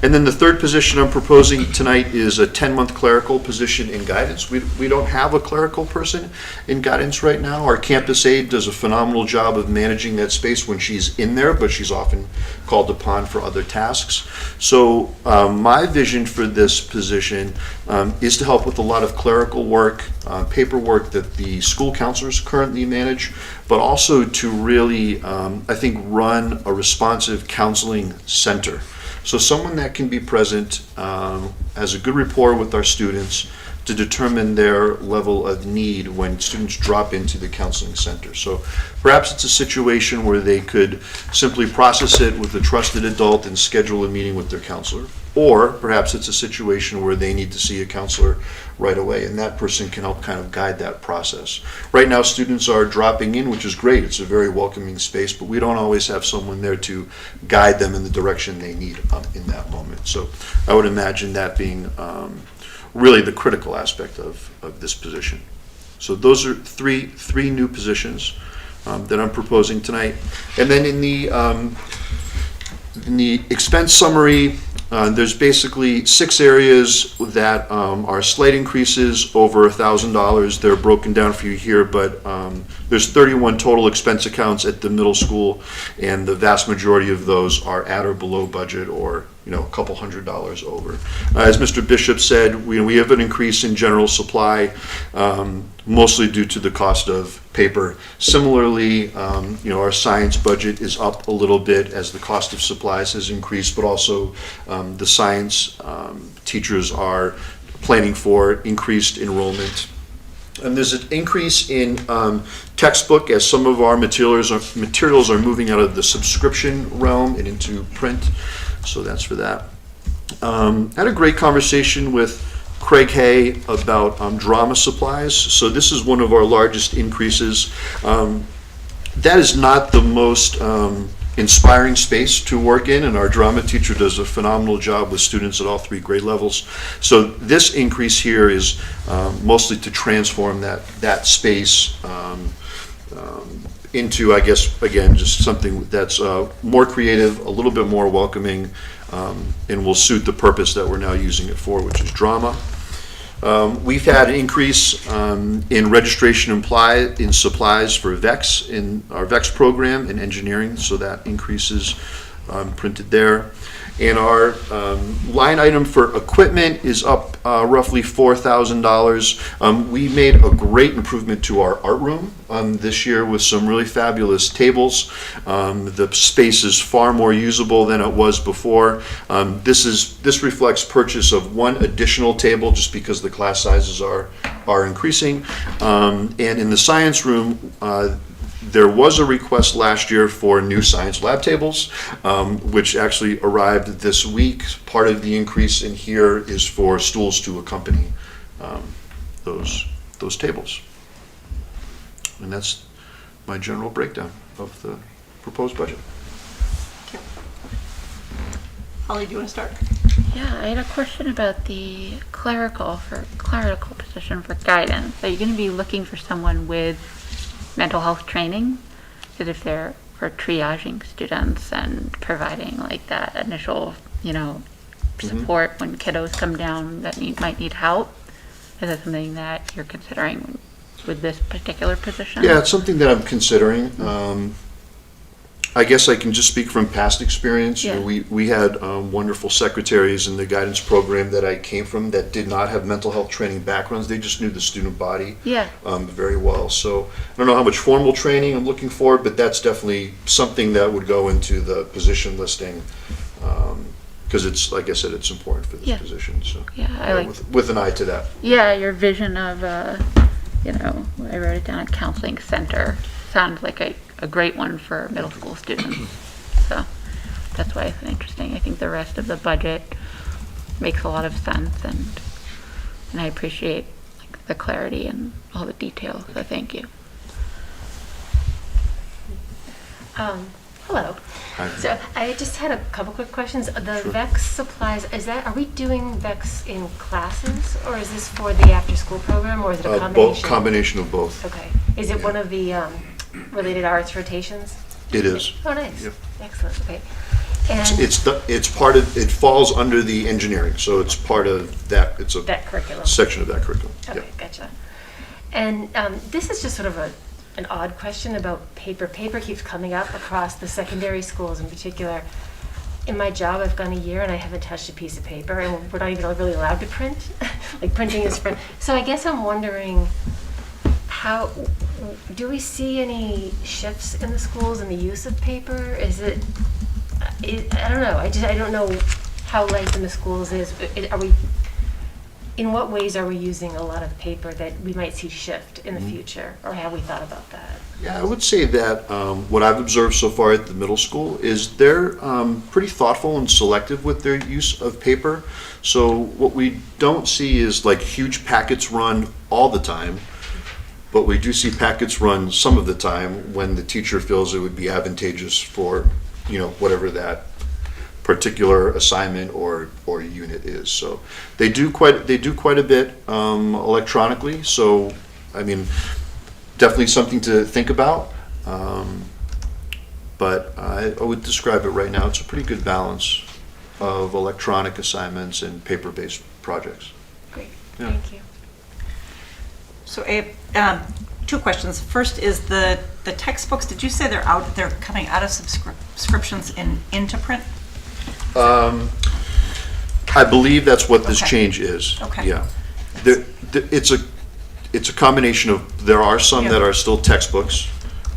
K: And then the third position I'm proposing tonight is a 10-month clerical position in guidance. We don't have a clerical person in guidance right now. Our campus aide does a phenomenal job of managing that space when she's in there, but she's often called upon for other tasks. So my vision for this position is to help with a lot of clerical work, paperwork that the school counselors currently manage, but also to really, I think, run a responsive counseling center. So someone that can be present, has a good rapport with our students to determine their level of need when students drop into the counseling center. So perhaps it's a situation where they could simply process it with a trusted adult and schedule a meeting with their counselor. Or perhaps it's a situation where they need to see a counselor right away, and that person can help kind of guide that process. Right now, students are dropping in, which is great. It's a very welcoming space, but we don't always have someone there to guide them in the direction they need in that moment. So I would imagine that being really the critical aspect of this position. So those are three new positions that I'm proposing tonight. And then in the expense summary, there's basically 6 areas that are slight increases over $1,000. They're broken down for you here, but there's 31 total expense accounts at the middle school, and the vast majority of those are at or below budget, or a couple $100s over. As Mr. Bishop said, we have an increase in general supply, mostly due to the cost of paper. Similarly, our science budget is up a little bit as the cost of supplies has increased, but also the science teachers are planning for increased enrollment. And there's an increase in textbook as some of our materials are moving out of the subscription realm and into print. So that's for that. Had a great conversation with Craig Hay about drama supplies. So this is one of our largest increases. That is not the most inspiring space to work in, and our drama teacher does a phenomenal job with students at all 3 grade levels. So this increase here is mostly to transform that space into, I guess, again, just something that's more creative, a little bit more welcoming, and will suit the purpose that we're now using it for, which is drama. We've had an increase in registration in supplies for VEX, in our VEX program in engineering, so that increase is printed there. And our line item for equipment is up roughly $4,000. We made a great improvement to our art room this year with some really fabulous tables. The space is far more usable than it was before. This reflects purchase of one additional table just because the class sizes are increasing. And in the science room, there was a request last year for new science lab tables, which actually arrived this week. Part of the increase in here is for stools to accompany those tables. And that's my general breakdown of the proposed budget.
A: Holly, do you want to start?
G: Yeah, I had a question about the clerical position for guidance. Are you going to be looking for someone with mental health training? Because if they're for triaging students and providing like that initial, support when kiddos come down that might need help, is that something that you're considering with this particular position?
K: Yeah, it's something that I'm considering. I guess I can just speak from past experience.
G: Yeah.
K: We had wonderful secretaries in the guidance program that I came from that did not have mental health training backgrounds. They just knew the student body very well. So I don't know how much formal training I'm looking for, but that's definitely something that would go into the position listing, because it's, like I said, it's important for this position. So with an eye to that.
G: Yeah, your vision of, I wrote it down, a counseling center. Sounds like a great one for middle school students. So that's why it's interesting. I think the rest of the budget makes a lot of sense, and I appreciate the clarity and all the details. So thank you.
F: Hello.
K: Hi.
F: So I just had a couple quick questions. The VEX supplies, are we doing VEX in classes, or is this for the after-school program, or is it a combination?
K: Combination of both.
F: Okay. Is it one of the related arts rotations?
K: It is.
F: Oh, nice.
K: Yep.
F: Excellent. Okay. And
K: It's part of, it falls under the engineering, so it's part of that. It's a
F: that curriculum.
K: section of that curriculum.
F: Okay, gotcha. And this is just sort of an odd question about paper. Paper keeps coming up across the secondary schools in particular. In my job, I've gone a year and I haven't touched a piece of paper, and we're not even really allowed to print. Like printing is print. So I guess I'm wondering, how do we see any shifts in the schools in the use of paper? Is it? I don't know. I don't know how life in the schools is. Are we? In what ways are we using a lot of paper that we might see shift in the future, or have we thought about that?
K: Yeah, I would say that what I've observed so far at the middle school is they're pretty thoughtful and selective with their use of paper. So what we don't see is like huge packets run all the time, but we do see packets run some of the time when the teacher feels it would be advantageous for, whatever that particular assignment or unit is. So they do quite a bit electronically. So I mean, definitely something to think about. But I would describe it right now. It's a pretty good balance of electronic assignments and paper-based projects.
F: Great,
K: Yeah.
F: thank you.
A: So I have two questions. First is the textbooks, did you say they're coming out of subscriptions into print?
K: I believe that's what this
A: Okay.
K: change is.
A: Okay.
K: Yeah. It's a combination of, there are some
A: Yeah.
K: that are still textbooks,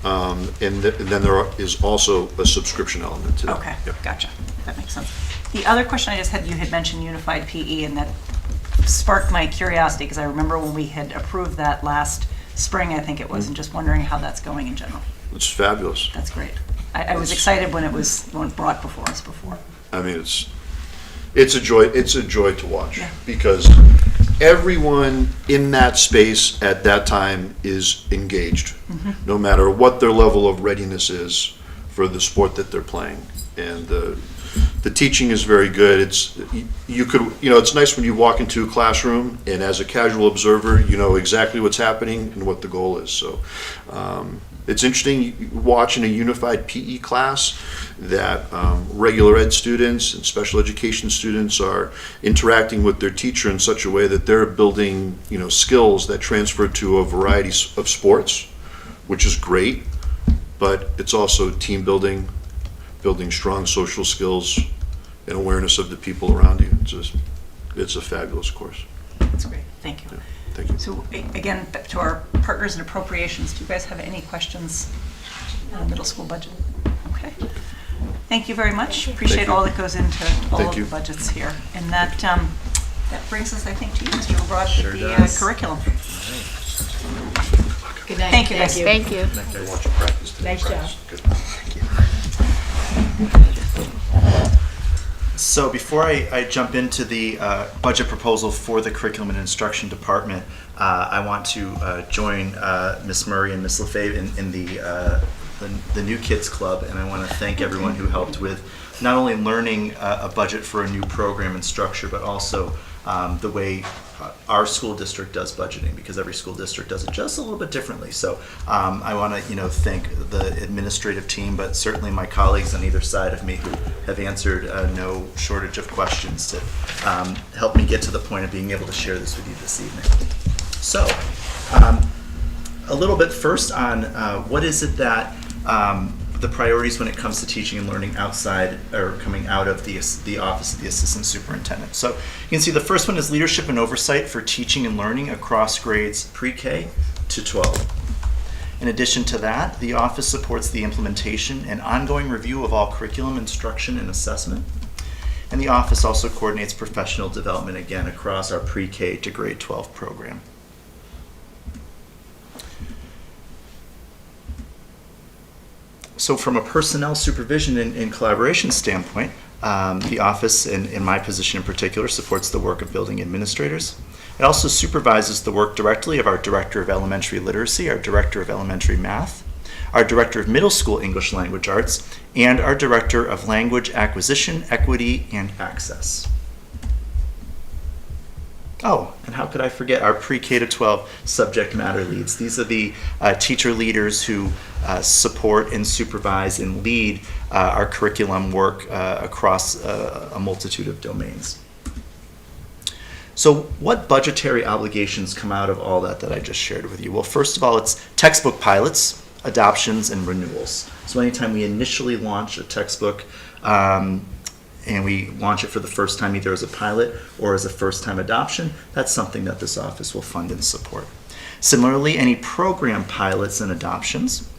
K: and then there is also a subscription element to that.
A: Okay,
K: Yep.
A: gotcha. That makes sense. The other question I just had, you had mentioned unified PE, and that sparked my curiosity, because I remember when we had approved that last spring, I think it was, and just wondering how that's going in general.
K: It's fabulous.
A: That's great. I was excited when it was brought before us before.
K: I mean, it's a joy to watch,
A: Yeah.
K: because everyone in that space at that time is engaged, no matter what their level of readiness is for the sport that they're playing. And the teaching is very good. It's nice when you walk into a classroom and as a casual observer, you know exactly what's happening and what the goal is. So It's interesting watching a unified PE class that regular ed students and special education students are interacting with their teacher in such a way that they're building, skills that transfer to a variety of sports, which is great, but it's also team building, building strong social skills and awareness of the people around you. It's a fabulous course.
A: That's great. Thank you.
K: Thank you.
A: So again, back to our partners in appropriations, do you guys have any questions on the middle school budget? Okay. Thank you very much. Appreciate
K: you.
A: all that goes into all
K: Thank
A: of
K: you.
A: the budgets here. And that brings us, I think, to you, Mr. LeBron,
J: Sure
A: the
J: does.
A: curriculum.
D: Good night.
A: Thank you, guys.
G: Thank you.
K: I want you to practice today.
D: Nice job.
K: Good.
L: So before I jump into the budget proposal for the Curriculum and Instruction Department, I want to join Ms. Murray and Ms. Lefebvre in the New Kids Club, and I want to thank everyone who helped with not only learning a budget for a new program and structure, but also the way our school district does budgeting, because every school district does it just a little bit differently. So I want to thank the administrative team, but certainly my colleagues on either side of me who have answered no shortage of questions to help me get to the point of being able to share this with you this evening. So a little bit first on what is it that the priorities when it comes to teaching and learning outside or coming out of the Office of the Assistant Superintendent. So you can see the first one is leadership and oversight for teaching and learning across grades pre-K to 12. In addition to that, the office supports the implementation and ongoing review of all curriculum, instruction, and assessment. And the office also coordinates professional development, again, across our pre-K to grade 12 program. So from a personnel supervision and collaboration standpoint, the office, in my position in particular, supports the work of building administrators. It also supervises the work directly of our Director of Elementary Literacy, our Director of Elementary Math, our Director of Middle School English Language Arts, and our Director of Language Acquisition, Equity, and Access. Oh, and how could I forget our pre-K to 12 subject matter leads. These are the teacher leaders who support and supervise and lead our curriculum work across a multitude of domains. So what budgetary obligations come out of all that I just shared with you? Well, first of all, it's textbook pilots, adoptions, and renewals. So anytime we initially launch a textbook, and we launch it for the first time either as a pilot or as a first-time adoption, that's something that this office will fund and support. Similarly, any program pilots and adoptions,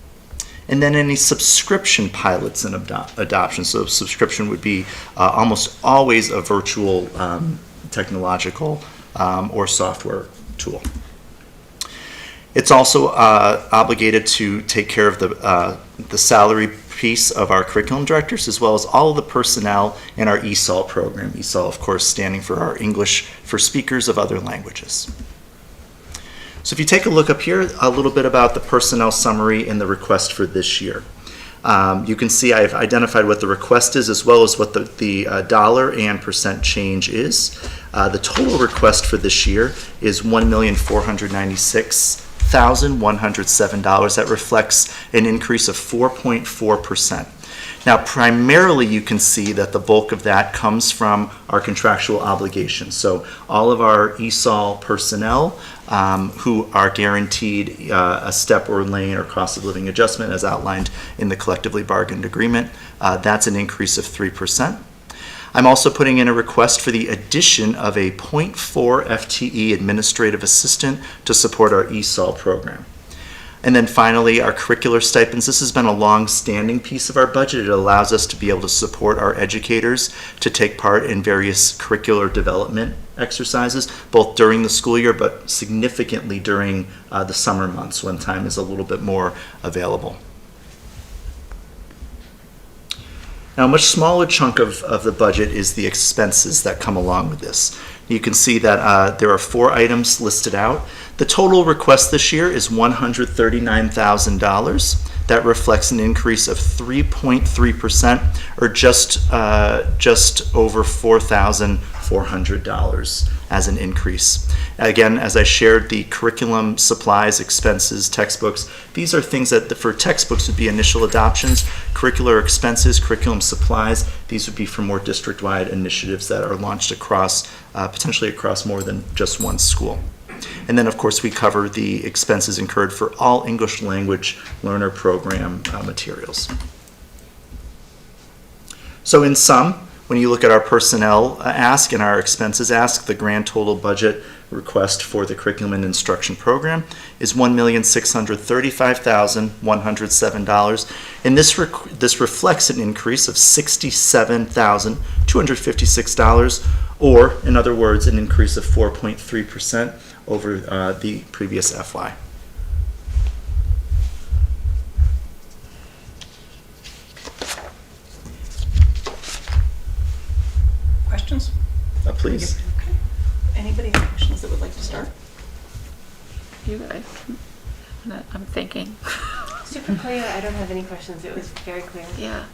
L: and then any subscription pilots and adoptions. So subscription would be almost always a virtual technological or software tool. It's also obligated to take care of the salary piece of our curriculum directors, as well as all of the personnel in our ESOL program. ESOL, of course, standing for our English for Speakers of Other Languages. So if you take a look up here, a little bit about the personnel summary and the request for this year. You can see I've identified what the request is, as well as what the dollar and percent change is. The total request for this year is $1,496,107. That reflects an increase of 4.4%. Now, primarily, you can see that the bulk of that comes from our contractual obligations. So all of our ESOL personnel who are guaranteed a step or lane or cost of living adjustment as outlined in the collectively bargained agreement, that's an increase of 3%. I'm also putting in a request for the addition of a 0.4 FTE administrative assistant to support our ESOL program. And then finally, our curricular stipends. This has been a long-standing piece of our budget. It allows us to be able to support our educators to take part in various curricular development exercises, both during the school year, but significantly during the summer months when time is a little bit more available. Now, a much smaller chunk of the budget is the expenses that come along with this. You can see that there are 4 items listed out. The total request this year is $139,000. That reflects an increase of 3.3%, or just over $4,400 as an increase. Again, as I shared, the curriculum, supplies, expenses, textbooks, these are things that for textbooks would be initial adoptions. Curricular expenses, curriculum supplies, these would be for more district-wide initiatives that are launched across, potentially across more than just one school. And then, of course, we cover the expenses incurred for all English language learner program materials. So in sum, when you look at our personnel ask and our expenses ask, the grand total budget request for the curriculum and instruction program is $1,635,107. And this reflects an increase of $67,256, or in other words, an increase of 4.3% over the previous FY.
A: Questions?
L: Please.
A: Okay. Anybody have questions that would like to start?
G: You guys, I'm thinking.
F: Super clear. I don't have any questions. It was very clear.
G: Yeah.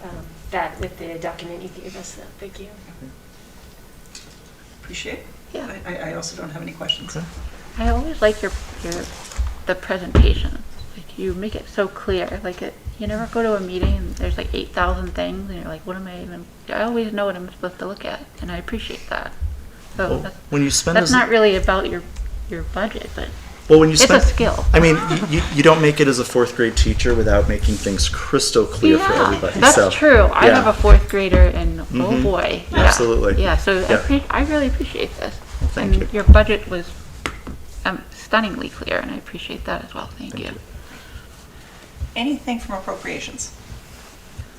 F: That with the document you gave us. Thank you.
A: Appreciate it.
G: Yeah.
A: I also don't have any questions.
L: Okay.
G: I always like the presentation. Like you make it so clear. Like you never go to a meeting and there's like 8,000 things and you're like, what am I even? I always know what I'm supposed to look at, and I appreciate that. So
L: Well, when you spend
G: that's not really about your budget, but
L: when you
G: it's
L: spend,
G: a skill.
L: I mean, you don't make it as a fourth grade teacher without making things crystal clear for everybody.
G: That's
L: so,
G: true. I have a fourth grader, and oh boy, yeah.
L: Absolutely.
G: Yeah, so
L: Yeah.
G: I really appreciate this.
L: Thank
G: and
L: you.
G: Your budget was stunningly clear, and I appreciate that as well. Thank you.
A: Anything from appropriations?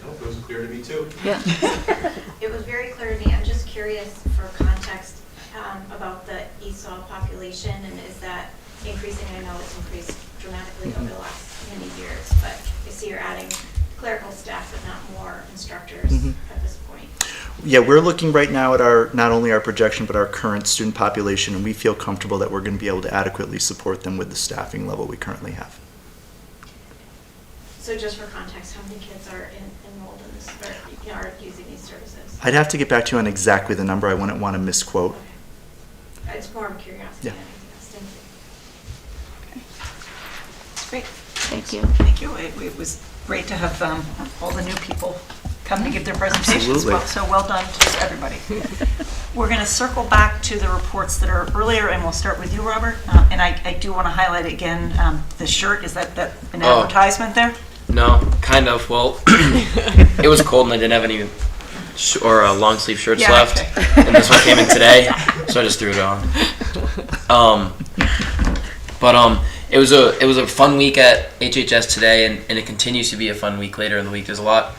E: Nope, it was clear to me too.
G: Yeah.
H: It was very clear to me. I'm just curious for context about the ESOL population, and is that increasing? I know it's increased dramatically over the last many years, but I see you're adding clerical staff, but not more instructors at this point.
L: Yeah, we're looking right now at not only our projection, but our current student population, and we feel comfortable that we're going to be able to adequately support them with the staffing level we currently have.
H: So just for context, how many kids are enrolled in this, or are using these services?
L: I'd have to get back to you on exactly the number. I wouldn't want to misquote.
H: Okay. It's more of curiosity
L: Yeah.
H: than anything else. Thank you.
A: Great.
G: Thank you.
A: Thank you. It was great to have all the new people come to give their presentations.
L: Absolutely.
A: So well done to everybody. We're going to circle back to the reports that are earlier, and we'll start with you, Robert. And I do want to highlight again the shirt. Is that an advertisement there?
J: No, kind of. Well, it was cold and I didn't have any long sleeve shirts left,
A: okay.
J: and this one came in today, so I just threw it on. It was a fun week at HHS today, and it continues to be a fun week later in the week. There's a lot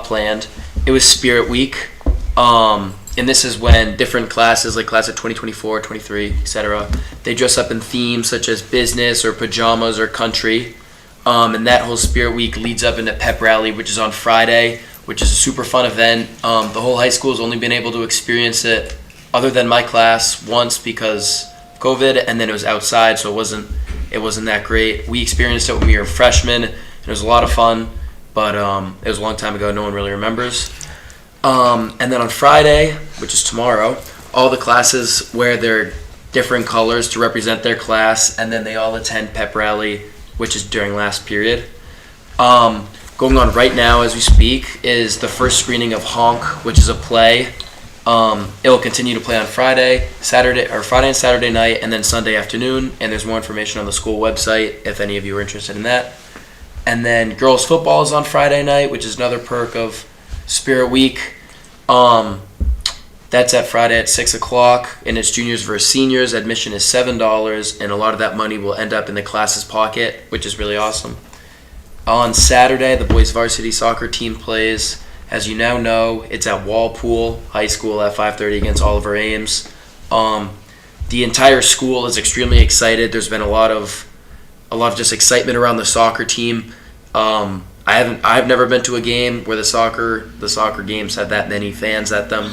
J: planned. It was Spirit Week, and this is when different classes, like class of 2024, 23, etc., they dress up in themes such as business or pajamas or country. And that whole Spirit Week leads up into Pep Rally, which is on Friday, which is a super fun event. The whole high school has only been able to experience it, other than my class, once because of COVID, and then it was outside, so it wasn't that great. We experienced it when we were freshmen, and it was a lot of fun, but it was a long time ago. No one really remembers. And then on Friday, which is tomorrow, all the classes wear their different colors to represent their class, and then they all attend Pep Rally, which is during last period. Going on right now as we speak is the first screening of Honk, which is a play. It will continue to play on Friday and Saturday night, and then Sunday afternoon, and there's more information on the school website if any of you are interested in that. And then girls football is on Friday night, which is another perk of Spirit Week. That's at Friday at 6 o'clock, and it's juniors versus seniors. Admission is $7, and a lot of that money will end up in the class's pocket, which is really awesome. On Saturday, the boys varsity soccer team plays. As you now know, it's at Walpole High School at 5:30 against Oliver Ames. The entire school is extremely excited. There's been a lot of just excitement around the soccer team. I've never been to a game where the soccer games had that many fans at them.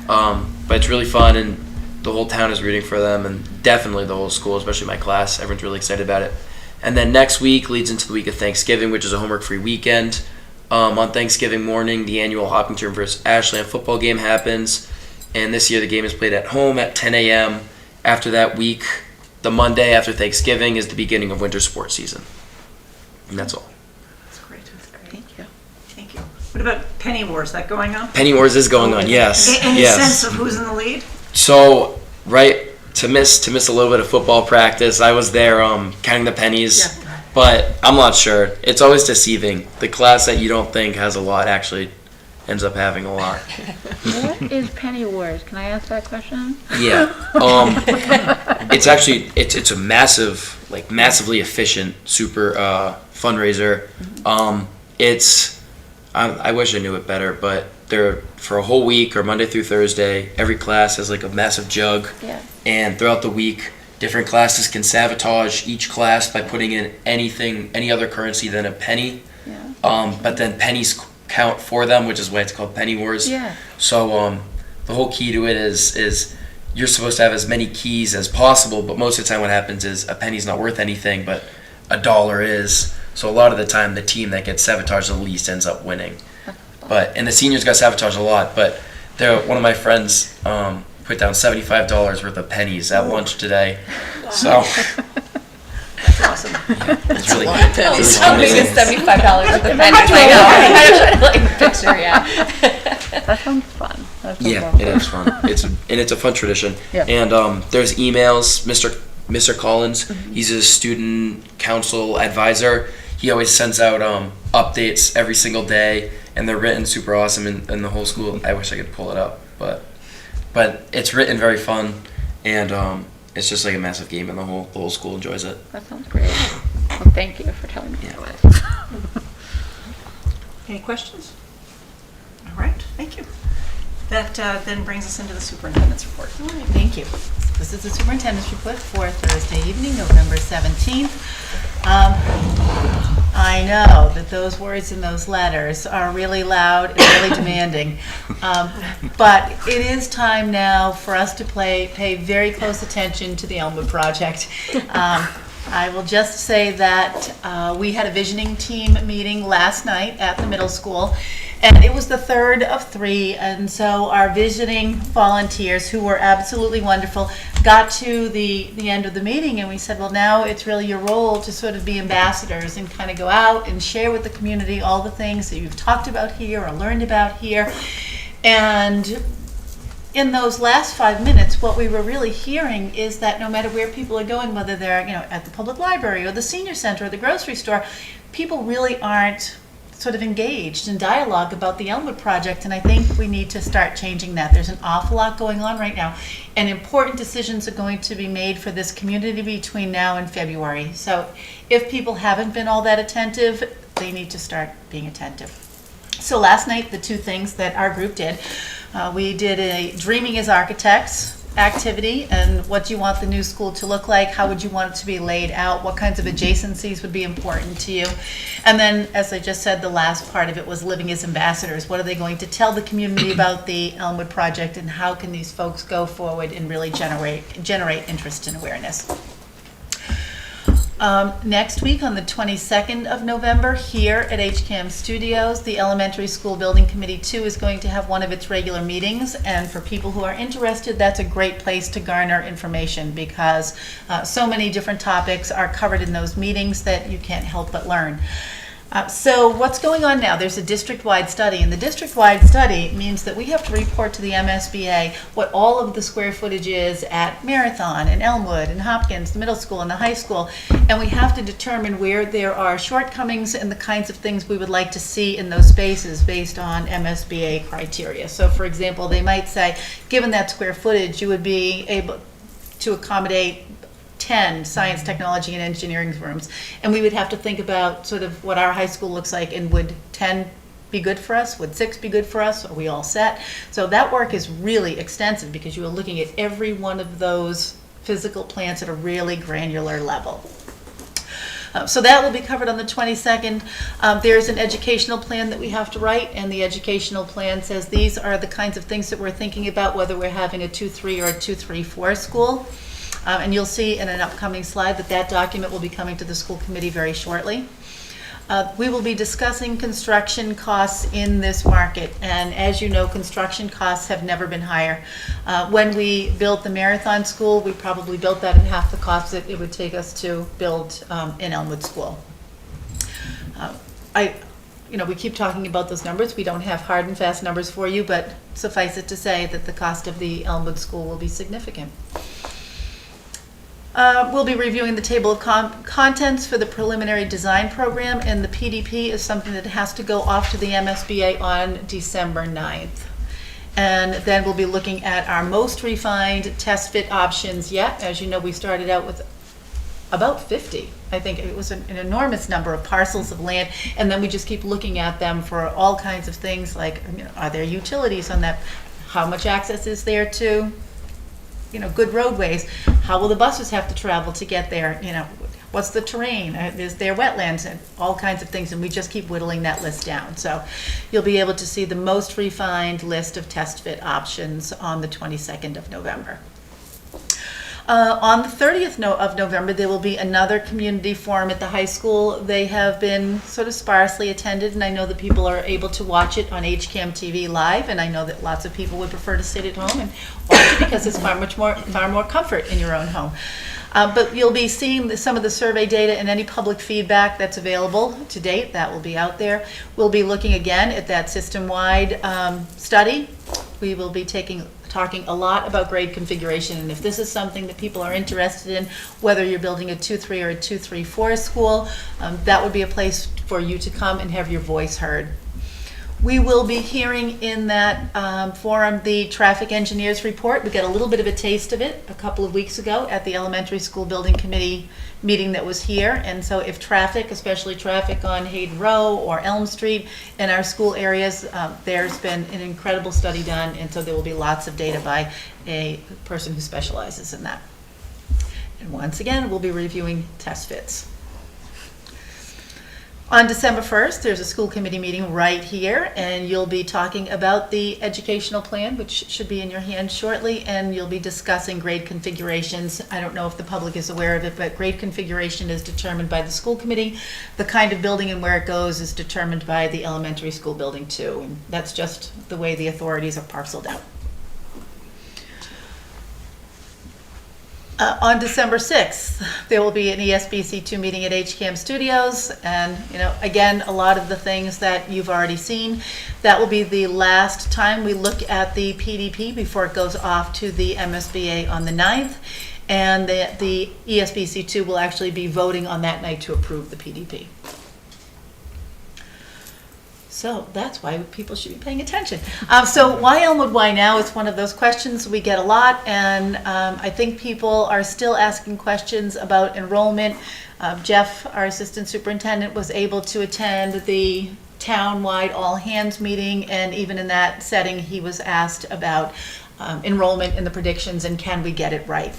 J: But it's really fun, and the whole town is rooting for them, and definitely the whole school, especially my class. Everyone's really excited about it. And then next week leads into the week of Thanksgiving, which is a homework-free weekend. On Thanksgiving morning, the annual Hopkinton versus Ashland football game happens, and this year the game is played at home at 10 a.m., after that week, the Monday after Thanksgiving is the beginning of winter sports season. And that's all.
A: That's great.
G: Thank you.
A: Thank you. What about Penny Wars? Is that going on?
J: Penny Wars is going on, yes.
A: Any
J: yes.
A: sense of who's in the lead?
J: So, right, to miss a little bit of football practice, I was there counting the pennies, but I'm not sure. It's always deceiving. The class that you don't think has a lot actually ends up having a lot.
G: What is Penny Wars? Can I ask that question?
J: Yeah. It's actually it's a massively efficient super fundraiser. I wish I knew it better, but they're for a whole week or Monday through Thursday. Every class has like a massive jug,
G: Yeah.
J: and throughout the week, different classes can sabotage each class by putting in any other currency than a penny.
G: Yeah.
J: But then pennies count for them, which is why it's called Penny Wars.
G: Yeah.
J: So the whole key to it is you're supposed to have as many keys as possible, but most of the time what happens is a penny's not worth anything, but $1 is. So a lot of the time the team that gets sabotaged the least ends up winning. And the seniors got sabotaged a lot, but one of my friends put down $75 worth of pennies at lunch today. So
A: That's awesome.
J: it's really
D: Pennies.
J: How
D: big is $75 worth of pennies? I know. I'm kind of trying to like picture, yeah.
G: That sounds fun. That sounds
J: Yeah,
G: awesome.
J: it is fun. It's a fun tradition.
G: Yeah.
J: And there's emails. Mr. Collins, he's a student council advisor. He always sends out updates every single day, and they're written super awesome in the whole school. I wish I could pull it up, but it's written very fun, and it's just like a massive game, and the whole school enjoys it.
G: That sounds great. Well, thank you for telling me about it.
A: Any questions? All right, thank you. That then brings us into the superintendent's report.
M: All right, thank you. This is the superintendent's report for Thursday evening, November 17th. I know that those words in those letters are really loud and really demanding, but it is time now for us to pay very close attention to the Elmwood project. I will just say that we had a visioning team meeting last night at the middle school, and it was the third of 3, and so our visioning volunteers, who were absolutely wonderful, got to the end of the meeting, and we said, well, now it's really your role to sort of be ambassadors and kind of go out and share with the community all the things that you've talked about here or learned about here. And in those last 5 minutes, what we were really hearing is that no matter where people are going, whether they're at the public library or the senior center or the grocery store, people really aren't sort of engaged in dialogue about the Elmwood project, and I think we need to start changing that. There's an awful lot going on right now, and important decisions are going to be made for this community between now and February. So if people haven't been all that attentive, they need to start being attentive. So last night, the 2 things that our group did, we did a Dreaming as Architects activity, and what do you want the new school to look like? How would you want it to be laid out? What kinds of adjacencies would be important to you? And then, as I just said, the last part of it was living as ambassadors. What are they going to tell the community about the Elmwood project, and how can these folks go forward and really generate interest and awareness? Next week, on the 22nd of November, here at HCAM Studios, the Elementary School Building Committee 2 is going to have one of its regular meetings, and for people who are interested, that's a great place to garner information, because so many different topics are covered in those meetings that you can't help but learn. So what's going on now? There's a district-wide study, and the district-wide study means that we have to report to the MSBA what all of the square footage is at Marathon and Elmwood and Hopkins, the middle school and the high school, and we have to determine where there are shortcomings and the kinds of things we would like to see in those spaces based on MSBA criteria. So for example, they might say, given that square footage, you would be able to accommodate 10 science, technology, and engineering rooms. And we would have to think about sort of what our high school looks like, and would 10 be good for us? Would 6 be good for us? Are we all set? So that work is really extensive, because you are looking at every one of those physical plans at a really granular level. So that will be covered on the 22nd. There's an educational plan that we have to write, and the educational plan says these are the kinds of things that we're thinking about, whether we're having a 2-3 or a 2-3-4 school. And you'll see in an upcoming slide that document will be coming to the school committee very shortly. We will be discussing construction costs in this market, and as you know, construction costs have never been higher. When we built the Marathon School, we probably built that at half the cost that it would take us to build in Elmwood School. We keep talking about those numbers. We don't have hard and fast numbers for you, but suffice it to say that the cost of the Elmwood School will be significant. We'll be reviewing the table of contents for the preliminary design program, and the PDP is something that has to go off to the MSBA on December 9th. And then we'll be looking at our most refined test fit options yet. As you know, we started out with about 50. I think it was an enormous number of parcels of land, and then we just keep looking at them for all kinds of things like, are there utilities on that? How much access is there to, good roadways? How will the buses have to travel to get there? What's the terrain? Is there wetlands? And all kinds of things, and we just keep whittling that list down. So you'll be able to see the most refined list of test fit options on the 22nd of November. On the 30th of November, there will be another community forum at the high school. They have been sort of sparsely attended, and I know that people are able to watch it on HCAM TV live, and I know that lots of people would prefer to sit at home and watch it because it's far more comfort in your own home. But you'll be seeing some of the survey data and any public feedback that's available to date. That will be out there. We'll be looking again at that system-wide study. We will be talking a lot about grade configuration, and if this is something that people are interested in, whether you're building a 2-3 or a 2-3-4 school, that would be a place for you to come and have your voice heard. We will be hearing in that forum the traffic engineers report. We got a little bit of a taste of it a couple of weeks ago at the elementary school building committee meeting that was here. And so if traffic, especially traffic on Hayden Row or Elm Street in our school areas, there's been an incredible study done, and so there will be lots of data by a person who specializes in that. And once again, we'll be reviewing test fits. On December 1st, there's a school committee meeting right here, and you'll be talking about the educational plan, which should be in your hands shortly, and you'll be discussing grade configurations. I don't know if the public is aware of it, but grade configuration is determined by the school committee. The kind of building and where it goes is determined by the elementary school building too, and that's just the way the authorities are parceled out. On December 6th, there will be an ESBC2 meeting at HCAM Studios, and again, a lot of the things that you've already seen. That will be the last time we look at the PDP before it goes off to the MSBA on the 9th, and the ESBC2 will actually be voting on that night to approve the PDP. So that's why people should be paying attention. So why Elmwood, why now? It's one of those questions we get a lot, and I think people are still asking questions about enrollment. Jeff, our assistant superintendent, was able to attend the town-wide all-hands meeting, and even in that setting, he was asked about enrollment and the predictions and can we get it right.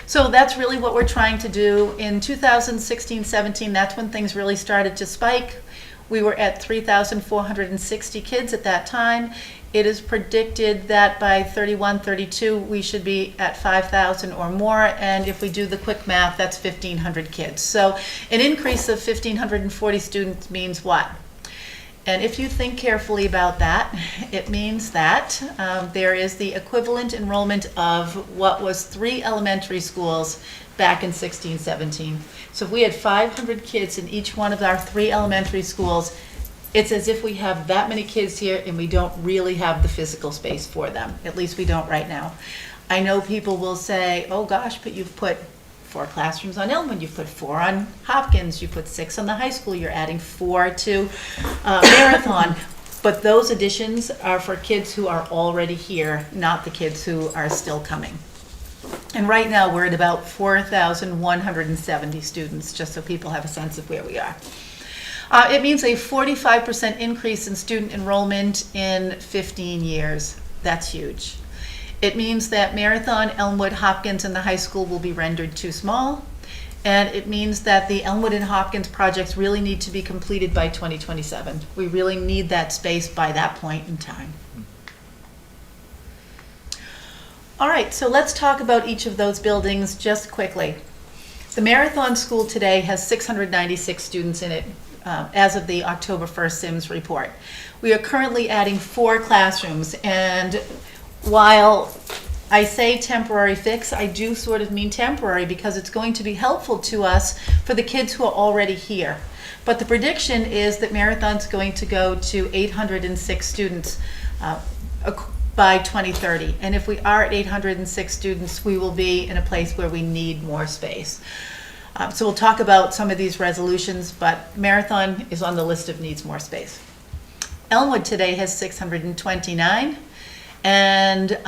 M: So that's really what we're trying to do. In 2016-17, that's when things really started to spike. We were at 3,460 kids at that time. It is predicted that by 31-32, we should be at 5,000 or more, and if we do the quick math, that's 1,500 kids. So an increase of 1,540 students means what? And if you think carefully about that, it means that there is the equivalent enrollment of what was 3 elementary schools back in 16-17. So if we had 500 kids in each one of our 3 elementary schools, it's as if we have that many kids here and we don't really have the physical space for them. At least we don't right now. I know people will say, oh gosh, but you've put 4 classrooms on Elmwood, you've put 4 on Hopkins, you put 6 on the high school, you're adding 4 to Marathon. But those additions are for kids who are already here, not the kids who are still coming. And right now we're at about 4,170 students, just so people have a sense of where we are. It means a 45% increase in student enrollment in 15 years. That's huge. It means that Marathon, Elmwood, Hopkins, and the high school will be rendered too small. And it means that the Elmwood and Hopkins projects really need to be completed by 2027. We really need that space by that point in time. All right, so let's talk about each of those buildings just quickly. The Marathon School today has 696 students in it. as of the October 1st Sims report. We are currently adding 4 classrooms, and while I say temporary fix, I do sort of mean temporary because it's going to be helpful to us for the kids who are already here. But the prediction is that Marathon's going to go to 806 students by 2030. And if we are at 806 students, we will be in a place where we need more space. So we'll talk about some of these resolutions, but Marathon is on the list of needs more space. Elmwood today has 629, and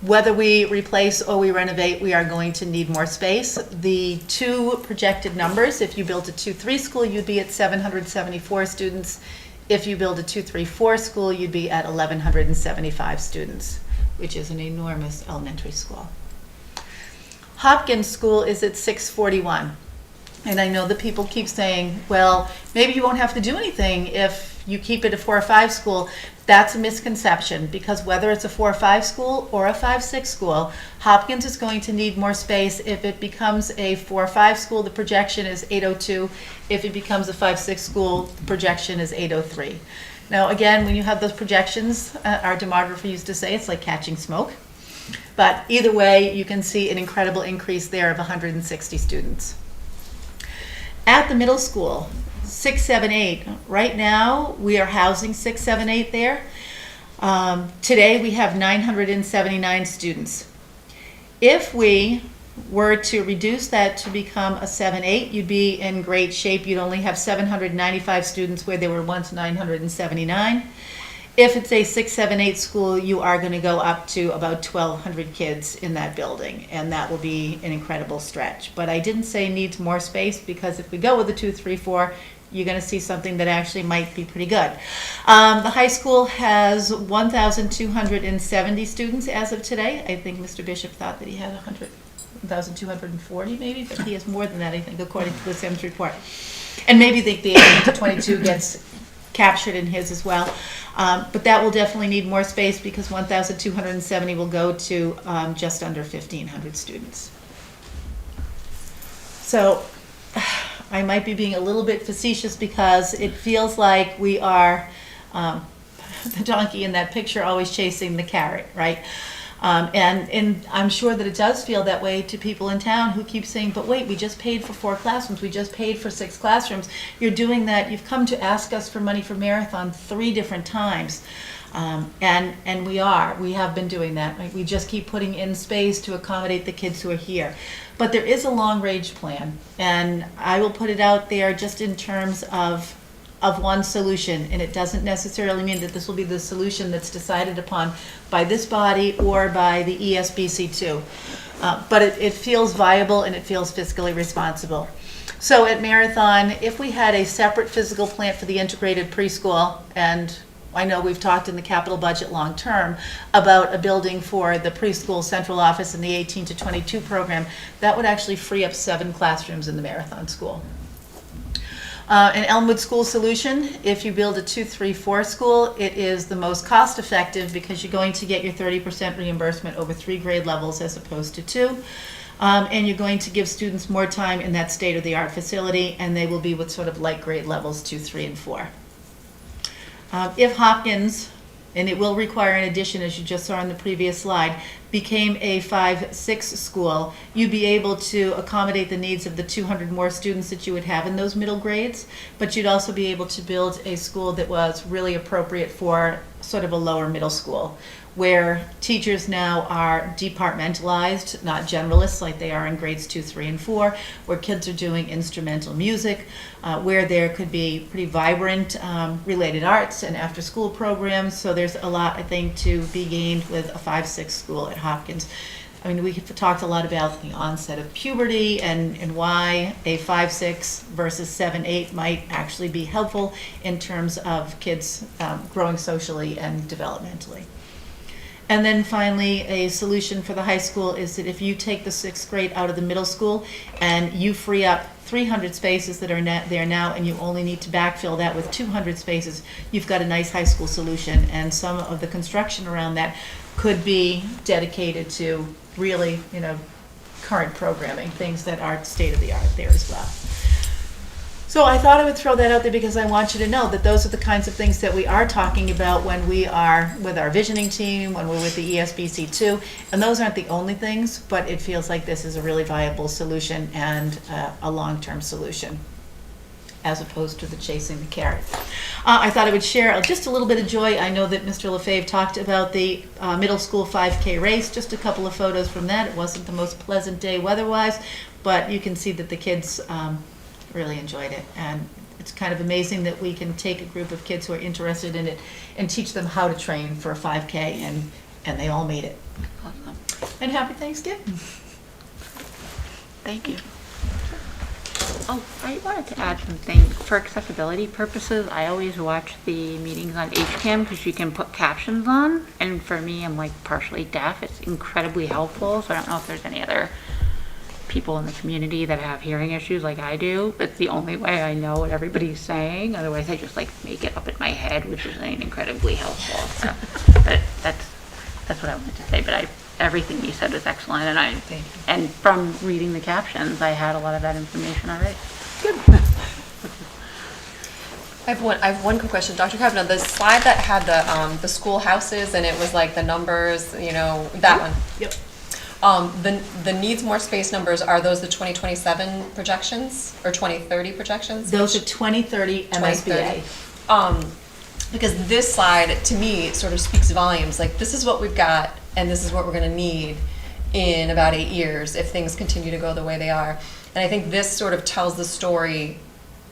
M: whether we replace or we renovate, we are going to need more space. The 2 projected numbers, if you build a 2-3 school, you'd be at 774 students. If you build a 2-3-4 school, you'd be at 1,175 students, which is an enormous elementary school. Hopkins School is at 641. And I know that people keep saying, well, maybe you won't have to do anything if you keep it a 4 or 5 school. That's a misconception, because whether it's a 4 or 5 school or a 5-6 school, Hopkins is going to need more space. If it becomes a 4 or 5 school, the projection is 802. If it becomes a 5-6 school, the projection is 803. Now, again, when you have those projections, our demographer used to say it's like catching smoke. But either way, you can see an incredible increase there of 160 students. At the middle school, 678. Right now, we are housing 678 there. Today, we have 979 students. If we were to reduce that to become a 7-8, you'd be in great shape. You'd only have 795 students where there were once 979. If it's a 6-7-8 school, you are going to go up to about 1,200 kids in that building, and that will be an incredible stretch. But I didn't say needs more space, because if we go with the 2-3-4, you're going to see something that actually might be pretty good. The high school has 1,270 students as of today. I think Mr. Bishop thought that he had 1,240 maybe, but he has more than that, I think, according to the Sims report. And maybe the 18 to 22 gets captured in his as well. But that will definitely need more space, because 1,270 will go to just under 1,500 students. So I might be being a little bit facetious, because it feels like we are the donkey in that picture always chasing the carrot, right? And I'm sure that it does feel that way to people in town who keep saying, but wait, we just paid for 4 classrooms, we just paid for 6 classrooms. You're doing that, you've come to ask us for money for Marathon 3 different times. And we have been doing that. Right? We just keep putting in space to accommodate the kids who are here. But there is a long-range plan, and I will put it out there just in terms of one solution, and it doesn't necessarily mean that this will be the solution that's decided upon by this body or by the ESBC2. But it feels viable, and it feels fiscally responsible. So at Marathon, if we had a separate physical plant for the integrated preschool, and I know we've talked in the capital budget long term about a building for the preschool central office and the 18 to 22 program, that would actually free up 7 classrooms in the Marathon school. An Elmwood school solution, if you build a 2-3-4 school, it is the most cost effective, because you're going to get your 30% reimbursement over 3 grade levels as opposed to 2. And you're going to give students more time in that state-of-the-art facility, and they will be with sort of light grade levels 2, 3, and 4. If Hopkins, and it will require an addition, as you just saw on the previous slide, became a 5-6 school, you'd be able to accommodate the needs of the 200 more students that you would have in those middle grades, but you'd also be able to build a school that was really appropriate for sort of a lower middle school, where teachers now are departmentalized, not generalists like they are in grades 2, 3, and 4, where kids are doing instrumental music, where there could be pretty vibrant related arts and after-school programs. So there's a lot, I think, to be gained with a 5-6 school at Hopkins. I mean, we've talked a lot about the onset of puberty and why a 5-6 versus 7-8 might actually be helpful in terms of kids growing socially and developmentally. And then finally, a solution for the high school is that if you take the 6th grade out of the middle school and you free up 300 spaces that are there now, and you only need to backfill that with 200 spaces, you've got a nice high school solution. And some of the construction around that could be dedicated to really, current programming, things that are state of the art there as well. So I thought I would throw that out there because I want you to know that those are the kinds of things that we are talking about when we are with our visioning team, when we're with the ESBC2. And those aren't the only things, but it feels like this is a really viable solution and a long-term solution, as opposed to the chasing the carrot. I thought I would share just a little bit of joy. I know that Mr. LaFave talked about the middle school 5K race, just a couple of photos from that. It wasn't the most pleasant day weather-wise, but you can see that the kids really enjoyed it. And it's kind of amazing that we can take a group of kids who are interested in it and teach them how to train for a 5K, and they all made it.
G: Awesome.
M: And happy Thanksgiving.
G: Thank you. Oh, I wanted to add something. For accessibility purposes, I always watch the meetings on HCAM because you can put captions on. And for me, I'm like partially deaf. It's incredibly helpful. So I don't know if there's any other people in the community that have hearing issues like I do. It's the only way I know what everybody's saying. Otherwise, I just like make it up in my head, which is incredibly helpful. So, but that's what I wanted to say. But everything you said was excellent, and from reading the captions, I had a lot of that information already.
I: Good. I have one quick question, Dr. Kavanaugh. The slide that had the schoolhouses and it was like the numbers, that one.
M: Yep.
I: The needs more space numbers, are those the 2027 projections or 2030 projections?
M: Those are 2030 MSBA.
I: 2030. Because this slide, to me, sort of speaks volumes. Like, this is what we've got, and this is what we're going to need in about 8 years if things continue to go the way they are. And I think this sort of tells the story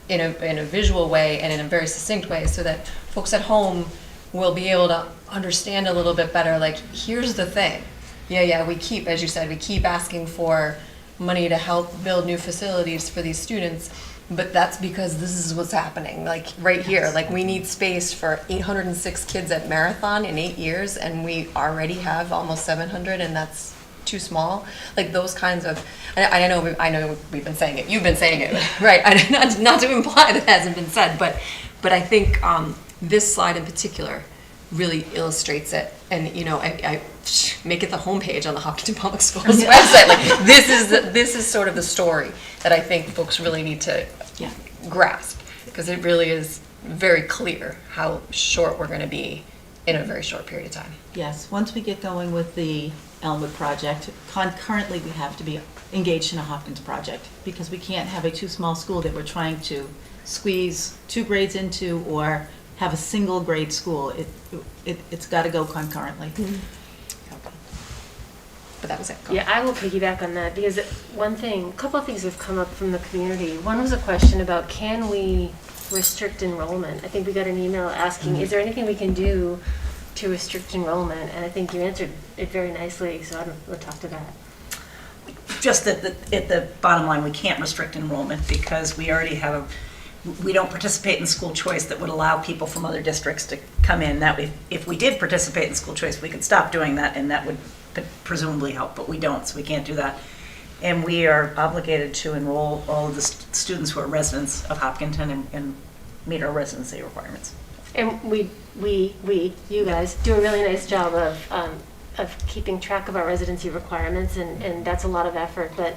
I: in a visual way and in a very succinct way, so that folks at home will be able to understand a little bit better, like, here's the thing. Yeah, we keep, as you said, we keep asking for money to help build new facilities for these students, but that's because this is what's happening, like right here. Like, we need space for 806 kids at Marathon in 8 years, and we already have almost 700, and that's too small. Like, those kinds of, I know we've been saying it, you've been saying it, right? Not to imply that it hasn't been said, but I think this slide in particular really illustrates it. And I make it the homepage on the Hopkinton Public Schools website. Like, this is sort of the story that I think folks really need to grasp, because it really is very clear how short we're going to be in a very short period of time.
M: Yes, once we get going with the Elmwood project, concurrently we have to be engaged in a Hopkins project, because we can't have a too small school that we're trying to squeeze 2 grades into or have a single grade school. It's got to go concurrently.
I: But that was it.
F: Yeah, I will piggyback on that, because a couple of things have come up from the community. One was a question about, can we restrict enrollment? I think we got an email asking, is there anything we can do to restrict enrollment? And I think you answered it very nicely, so we'll talk to that.
A: Just that at the bottom line, we can't restrict enrollment because we already have we don't participate in school choice that would allow people from other districts to come in. That if we did participate in school choice, we could stop doing that, and that would presumably help, but we don't, so we can't do that. And we are obligated to enroll all of the students who are residents of Hopkinton and meet our residency requirements.
F: And you guys do a really nice job of keeping track of our residency requirements, and that's a lot of effort. But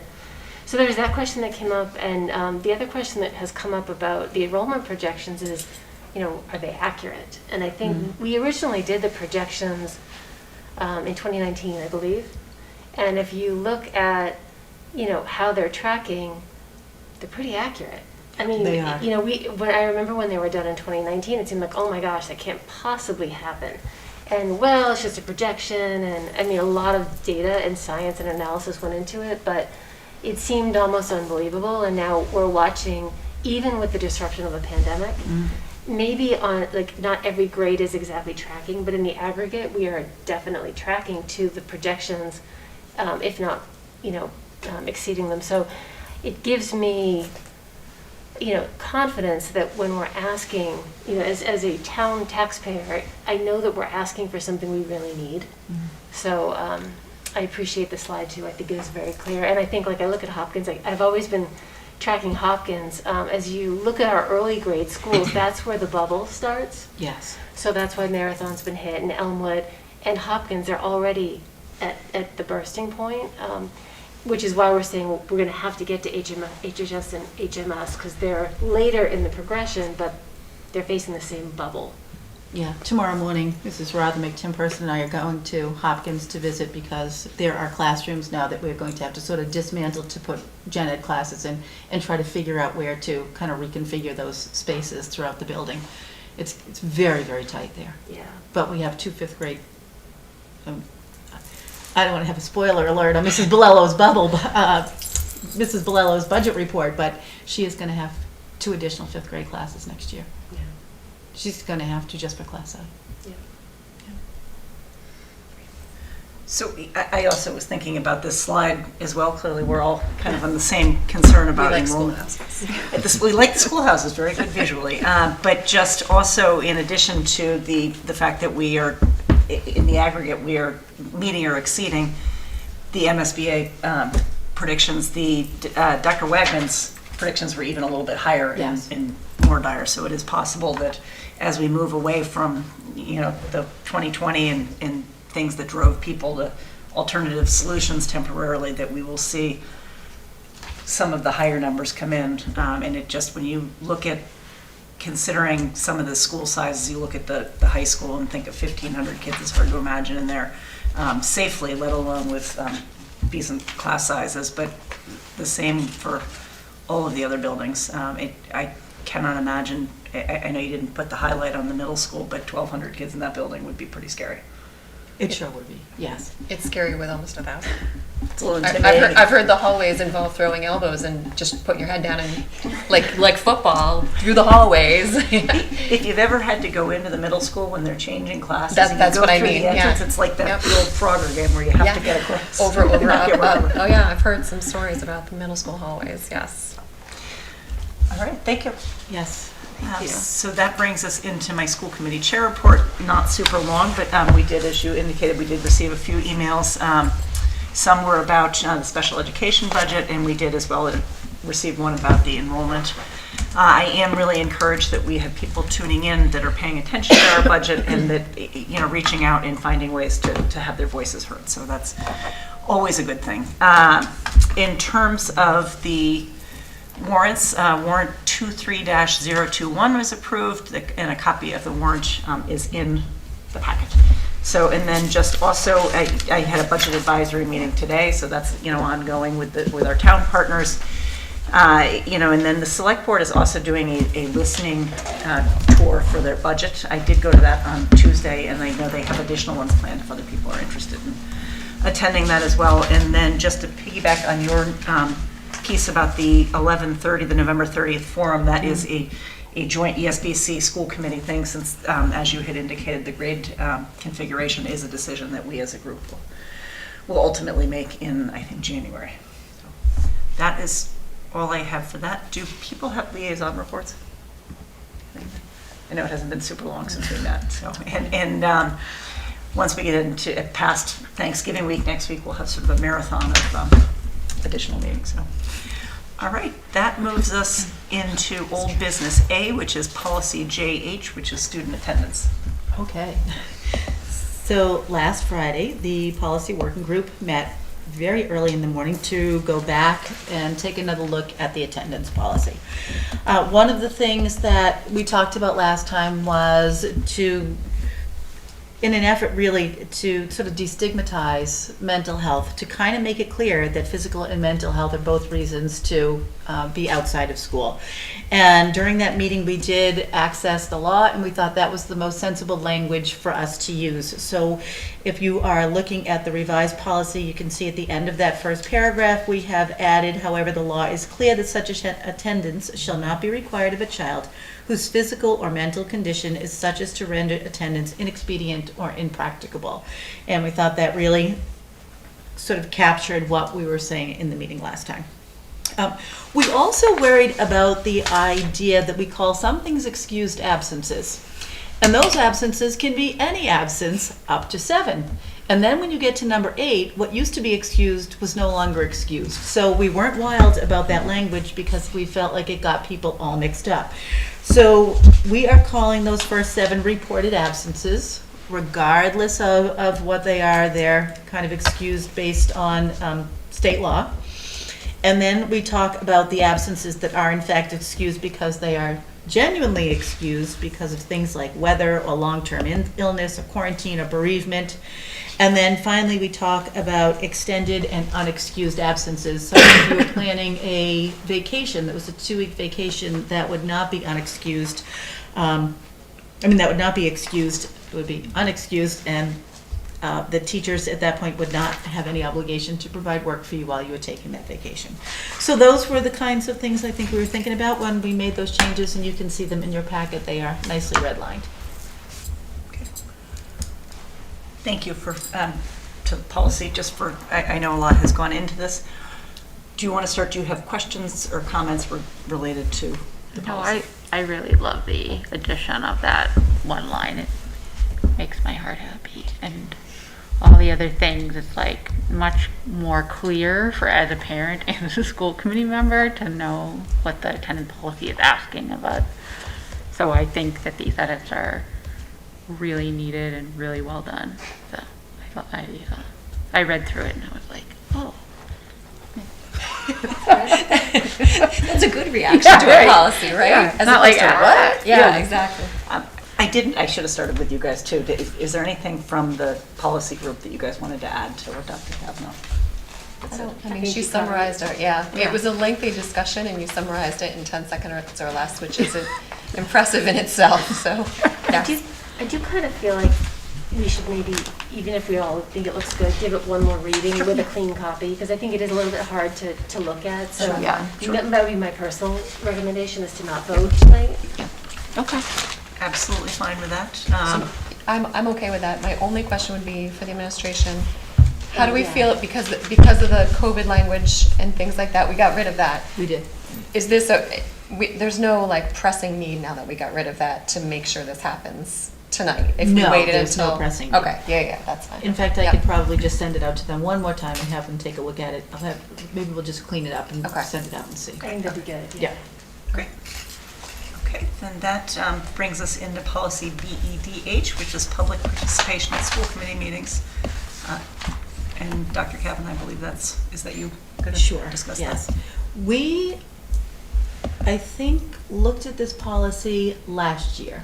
F: so there was that question that came up, and the other question that has come up about the enrollment projections is, are they accurate? And I think we originally did the projections in 2019, I believe. And if you look at, how they're tracking, they're pretty accurate. I mean,
M: they are.
F: I remember when they were done in 2019, it seemed like, oh my gosh, that can't possibly happen. And well, it's just a projection, and I mean, a lot of data and science and analysis went into it, but it seemed almost unbelievable. And now we're watching, even with the disruption of a pandemic, maybe on, not every grade is exactly tracking, but in the aggregate, we are definitely tracking to the projections, if not, exceeding them. So it gives me, confidence that when we're asking, as a town taxpayer, I know that we're asking for something we really need. So I appreciate the slide too. I think it is very clear. And I think, I look at Hopkins, I've always been tracking Hopkins. As you look at our early grade schools, that's where the bubble starts.
M: Yes.
F: So that's why Marathon's been hit, and Elmwood and Hopkins are already at the bursting point. which is why we're saying we're going to have to get to HHS and HMS because they're later in the progression, but they're facing the same bubble.
M: Yeah, tomorrow morning, Mrs. Rothermick, Tim Person and I are going to Hopkins to visit because there are classrooms now that we're going to have to sort of dismantle to put gen ed classes in and try to figure out where to kind of reconfigure those spaces throughout the building. It's very, very tight there.
F: Yeah.
M: But we have 2 5th grade, I don't want to have a spoiler alert on Mrs. Bolello's Mrs. Bolello's budget report, but she is going to have 2 additional 5th grade classes next year.
F: Yeah.
M: She's going to have to just for Class A.
F: Yeah.
A: So I also was thinking about this slide as well. Clearly, we're all kind of on the same concern about
D: We like
A: enrollment.
D: schoolhouses.
A: We like the schoolhouses, very good visually. But just also in addition to the fact that we are, in the aggregate, we are meeting or exceeding the MSBA predictions. Dr. Wagman's predictions were even a little bit higher
M: Yes.
A: and more dire. So it is possible that as we move away from, the 2020 and things that drove people to alternative solutions temporarily, that we will see some of the higher numbers come in. And it just, when you look at considering some of the school sizes, you look at the high school and think of 1,500 kids, it's hard to imagine in there safely, let alone with decent class sizes, but the same for all of the other buildings. I cannot imagine, I know you didn't put the highlight on the middle school, but 1,200 kids in that building would be pretty scary.
M: It sure would be, yes.
D: It's scary with almost 1,000.
A: It's a little
D: I've
A: intimidating.
D: I've heard the hallways involve throwing elbows and just putting your head down and like football through the hallways.
A: If you've ever had to go into the middle school when they're changing classes,
D: That's-
A: and you
D: that's
A: go
D: what I
A: through
D: mean,
A: the entrance,
D: yeah.
A: it's like that
D: Yep.
A: the old Frogger game where you have
D: Yeah.
A: to get across.
D: Over,
A: Not get
D: up.
A: rubber.
D: Oh yeah, I've heard some stories about the middle school hallways, yes.
A: All right, thank you.
M: Yes.
A: So that brings us into my school committee chair report, not super long, but we did, as you indicated, we did receive a few emails. Some were about the special education budget, and we did as well receive one about the enrollment. I am really encouraged that we have people tuning in that are paying attention to our budget and that, reaching out and finding ways to have their voices heard. So that's always a good thing. In terms of the warrants, warrant 23-021 was approved, and a copy of the warrant is in the packet. So, and then just also, I had a budget advisory meeting today, so that's, ongoing with our town partners. And then the select board is also doing a listening tour for their budget. I did go to that on Tuesday, and I know they have additional ones planned if other people are interested in attending that as well. And then just to piggyback on your piece about the the November 30th forum, that is a joint ESBC school committee thing, since as you had indicated, the grade configuration is a decision that we as a group will ultimately make in, I think, January. So that is all I have for that. Do people have liaison reports? I know it hasn't been super long since we met, so, and once we get into past Thanksgiving week, next week, we'll have sort of a marathon of additional meetings, so. All right, that moves us into old business A, which is policy JH, which is student attendance.
M: Okay. So last Friday, the policy working group met very early in the morning to go back and take another look at the attendance policy. One of the things that we talked about last time was in an effort really to sort of destigmatize mental health, to kind of make it clear that physical and mental health are both reasons to be outside of school. And during that meeting, we did access the law, and we thought that was the most sensible language for us to use. So if you are looking at the revised policy, you can see at the end of that first paragraph, we have added, however, the law is clear that such attendance shall not be required of a child whose physical or mental condition is such as to render attendance inexpedient or impracticable. And we thought that really sort of captured what we were saying in the meeting last time. We also worried about the idea that we call some things excused absences. And those absences can be any absence up to 7. And then when you get to number 8, what used to be excused was no longer excused. So we weren't wild about that language because we felt like it got people all mixed up. So we are calling those first 7 reported absences, regardless of what they are. They're kind of excused based on state law. And then we talk about the absences that are in fact excused because they are genuinely excused because of things like weather or long-term illness or quarantine or bereavement. And then finally, we talk about extended and unexcused absences. So if you were planning a vacation that was a 2-week vacation, that would not be unexcused. That would not be excused, it would be unexcused, and the teachers at that point would not have any obligation to provide work for you while you were taking that vacation. So those were the kinds of things I think we were thinking about when we made those changes, and you can see them in your packet. They are nicely redlined.
A: Thank you for, to the policy, just for, I know a lot has gone into this. Do you want to start? Do you have questions or comments related to the policy?
G: I really love the addition of that one line. It makes my heart happy. And all the other things, it's like much more clear for as a parent and as a school committee member to know what the attendance policy is asking of us. So I think that these edits are really needed and really well done. So I read through it and I was like, oh.
D: That's a good reaction to a policy, right?
G: Yeah,
D: As
G: not
D: opposed
G: like,
D: to what? Yeah, exactly.
A: I should have started with you guys too. Is there anything from the policy group that you guys wanted to add to what Dr. Kavanaugh?
D: She summarized it, yeah. It was a lengthy discussion and you summarized it in 10 seconds or less, which is impressive in itself, so, yeah.
F: I do kind of feel like we should maybe, even if we all think it looks good, give it one more reading with a clean copy, because I think it is a little bit hard to look at. So that would be my personal recommendation, is to not vote tonight.
A: Okay. Absolutely fine with that.
D: So I'm okay with that. My only question would be for the administration, how do we feel because of the COVID language and things like that, we got rid of that?
M: We did.
D: Is this there's no like pressing need now that we got rid of that to make sure this happens tonight? If we waited
M: there's
D: until
M: no pressing need.
D: Okay, yeah, that's fine.
M: In fact, I could probably just send it out to them one more time and have them take a look at it. Maybe we'll just clean it up and send it out and see.
F: I think that'd be good.
M: Yeah.
A: Great. Okay, then that brings us into policy BEDH, which is public participation at school committee meetings. And Dr. Kavanaugh, I believe is that you going to discuss
M: yes.
A: that?
M: We, I think, looked at this policy last year.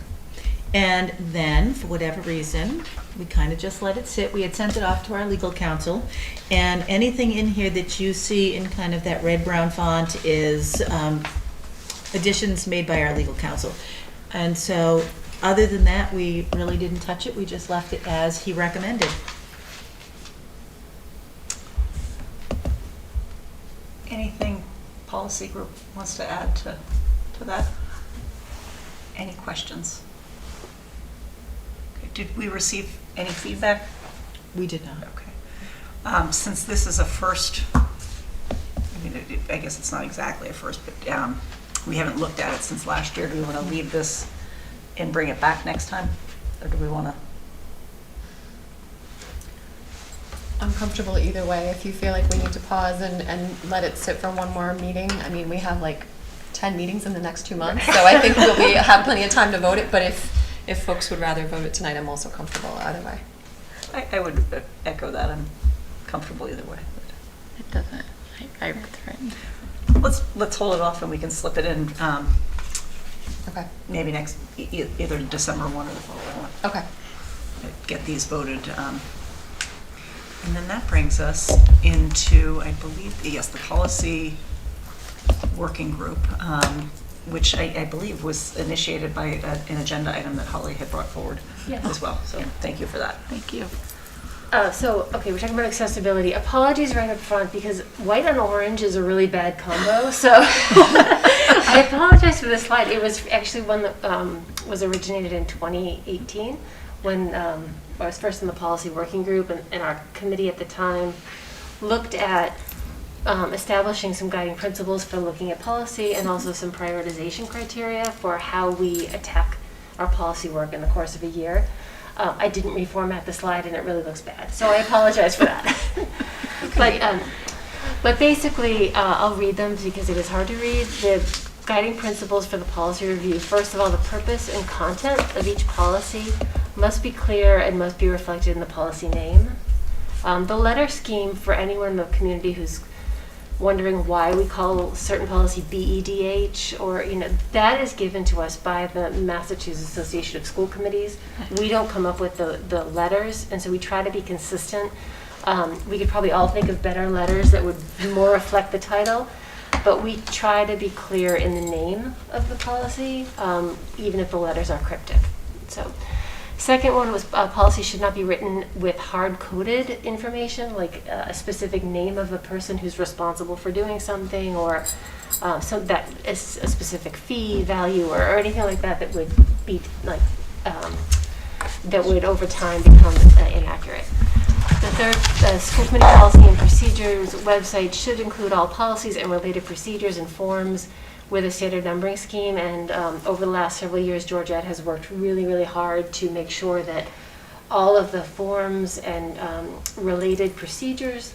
M: And then, for whatever reason, we kind of just let it sit. We had sent it off to our legal counsel. And anything in here that you see in kind of that red-brown font is additions made by our legal counsel. And so, other than that, we really didn't touch it. We just left it as he recommended.
A: Anything policy group wants to add to that? Any questions? Okay. Did we receive any feedback?
M: We did not.
A: Okay. Since this is a first, I guess it's not exactly a first, but we haven't looked at it since last year. Do we want to leave this and bring it back next time? Or do we want to?
D: I'm comfortable either way. If you feel like we need to pause and let it sit for one more meeting, I mean, we have like 10 meetings in the next 2 months, so I think we'll have plenty of time to vote it, but if folks would rather vote it tonight, I'm also comfortable either way.
A: I would echo that. I'm comfortable either way.
G: It doesn't, I read through it.
A: Let's hold it off and we can slip it in
D: Okay.
A: maybe next, either December 1 or the following one.
D: Okay.
A: Get these voted. And then that brings us into, I believe, yes, the policy working group, which I believe was initiated by an agenda item that Holly had brought forward as well. So thank you for that.
G: Thank you.
F: Okay, we're talking about accessibility. Apologies right up front because white on orange is a really bad combo. So I apologize for this slide. It was actually one that was originated in 2018 when I was first in the policy working group, and our committee at the time looked at establishing some guiding principles for looking at policy and also some prioritization criteria for how we attack our policy work in the course of a year. I didn't reformat the slide and it really looks bad, so I apologize for that. But basically, I'll read them because it is hard to read. The guiding principles for the policy review. First of all, the purpose and content of each policy must be clear and must be reflected in the policy name. The letter scheme for anyone in the community who's wondering why we call certain policy BEDH, or, that is given to us by the Massachusetts Association of School Committees. We don't come up with the letters, and so we try to be consistent. We could probably all think of better letters that would more reflect the title, but we try to be clear in the name of the policy, even if the letters are cryptic. So, second one was policy should not be written with hard-coded information, like a specific name of the person who's responsible for doing something, or that is a specific fee, value, or anything like that that would be like that would over time become inaccurate. The third, school committee policy and procedures website should include all policies and related procedures and forms with a standard numbering scheme. And over the last several years, Georgette has worked really, really hard to make sure that all of the forms and related procedures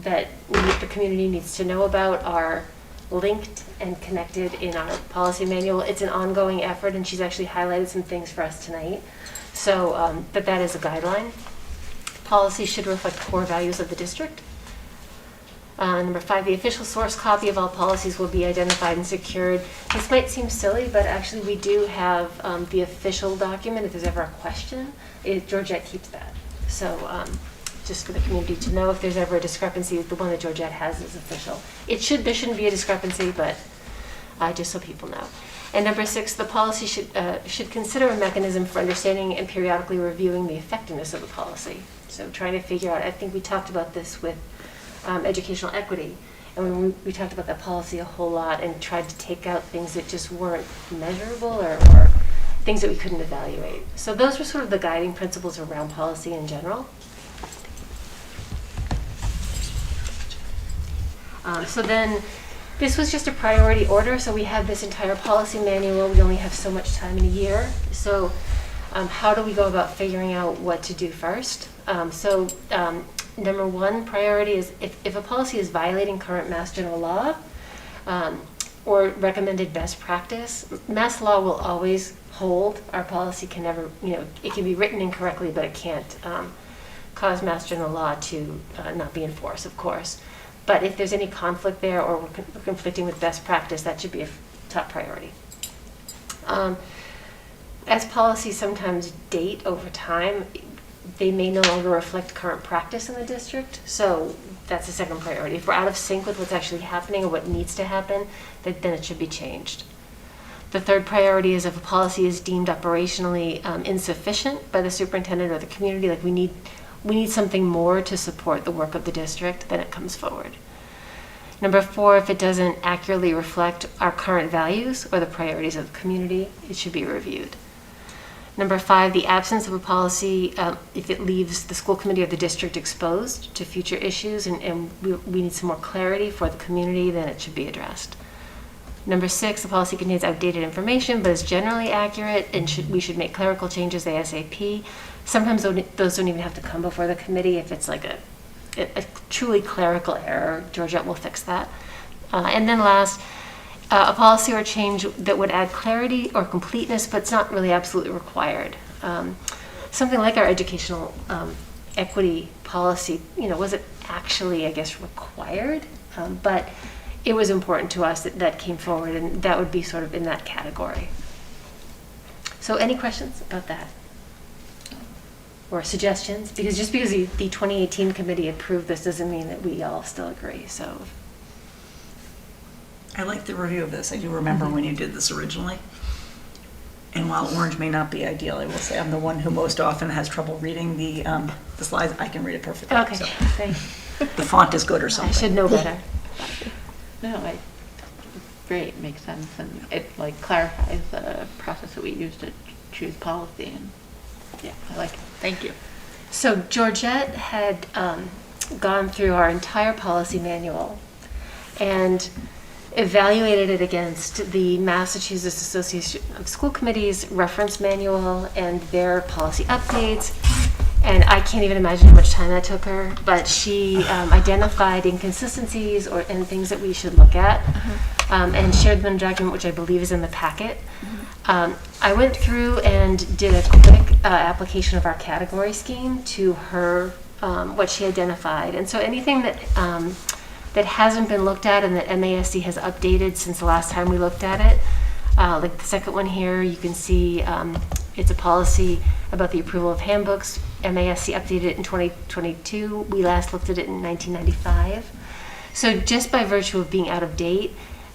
F: that the community needs to know about are linked and connected in our policy manual. It's an ongoing effort, and she's actually highlighted some things for us tonight. So, but that is a guideline. Policy should reflect core values of the district. Number 5, the official source copy of all policies will be identified and secured. This might seem silly, but actually we do have the official document. If there's ever a question, Georgette keeps that. So just for the community to know, if there's ever a discrepancy, the one that Georgette has is official. There shouldn't be a discrepancy, but just so people know. And number 6, the policy should consider a mechanism for understanding and periodically reviewing the effectiveness of the policy. So trying to figure out, I think we talked about this with educational equity, and when we talked about that policy a whole lot and tried to take out things that just weren't measurable or things that we couldn't evaluate. So those were sort of the guiding principles around policy in general. So then this was just a priority order, so we have this entire policy manual. We only have so much time in a year. So how do we go about figuring out what to do first? Number 1 priority is if a policy is violating current Mass General Law or recommended best practice, Mass law will always hold. Our policy can never, it can be written incorrectly, but it can't cause Mass General Law to not be enforced, of course. But if there's any conflict there or we're conflicting with best practice, that should be a top priority. As policies sometimes date over time, they may no longer reflect current practice in the district, so that's the second priority. If we're out of sync with what's actually happening or what needs to happen, then it should be changed. The third priority is if a policy is deemed operationally insufficient by the superintendent or the community, like we need something more to support the work of the district, then it comes forward. Number 4, if it doesn't accurately reflect our current values or the priorities of the community, it should be reviewed. Number 5, the absence of a policy, if it leaves the school committee or the district exposed to future issues and we need some more clarity for the community, then it should be addressed. Number 6, the policy contains outdated information but is generally accurate and we should make clerical changes ASAP. Sometimes those don't even have to come before the committee. If it's like a truly clerical error, Georgette will fix that. And then last, a policy or change that would add clarity or completeness, but it's not really absolutely required. Something like our educational equity policy, wasn't actually, I guess, required, but it was important to us that came forward, and that would be sort of in that category. So any questions about that? Or suggestions? Because just because the 2018 committee approved this doesn't mean that we all still agree, so.
A: I like the review of this. I do remember when you did this originally. And while orange may not be ideal, I will say I'm the one who most often has trouble reading the slides. I can read it perfectly.
F: Okay,
A: so.
F: thank you.
A: The font is good or something.
F: I should know better.
G: No, great, makes sense, and it clarifies the process that we use to choose policy, and yeah, I like it. Thank you.
F: So Georgette had gone through our entire policy manual and evaluated it against the Massachusetts Association of School Committees reference manual and their policy updates. And I can't even imagine how much time that took her, but she identified inconsistencies and things that we should look at, and shared them in a document, which I believe is in the packet. I went through and did a quick application of our category scheme to her, what she identified. And so anything that that hasn't been looked at and that MASC has updated since the last time we looked at it. Like the second one here, you can see it's a policy about the approval of handbooks. MASC updated it in 2022. We last looked at it in 1995. So just by virtue of being out of date,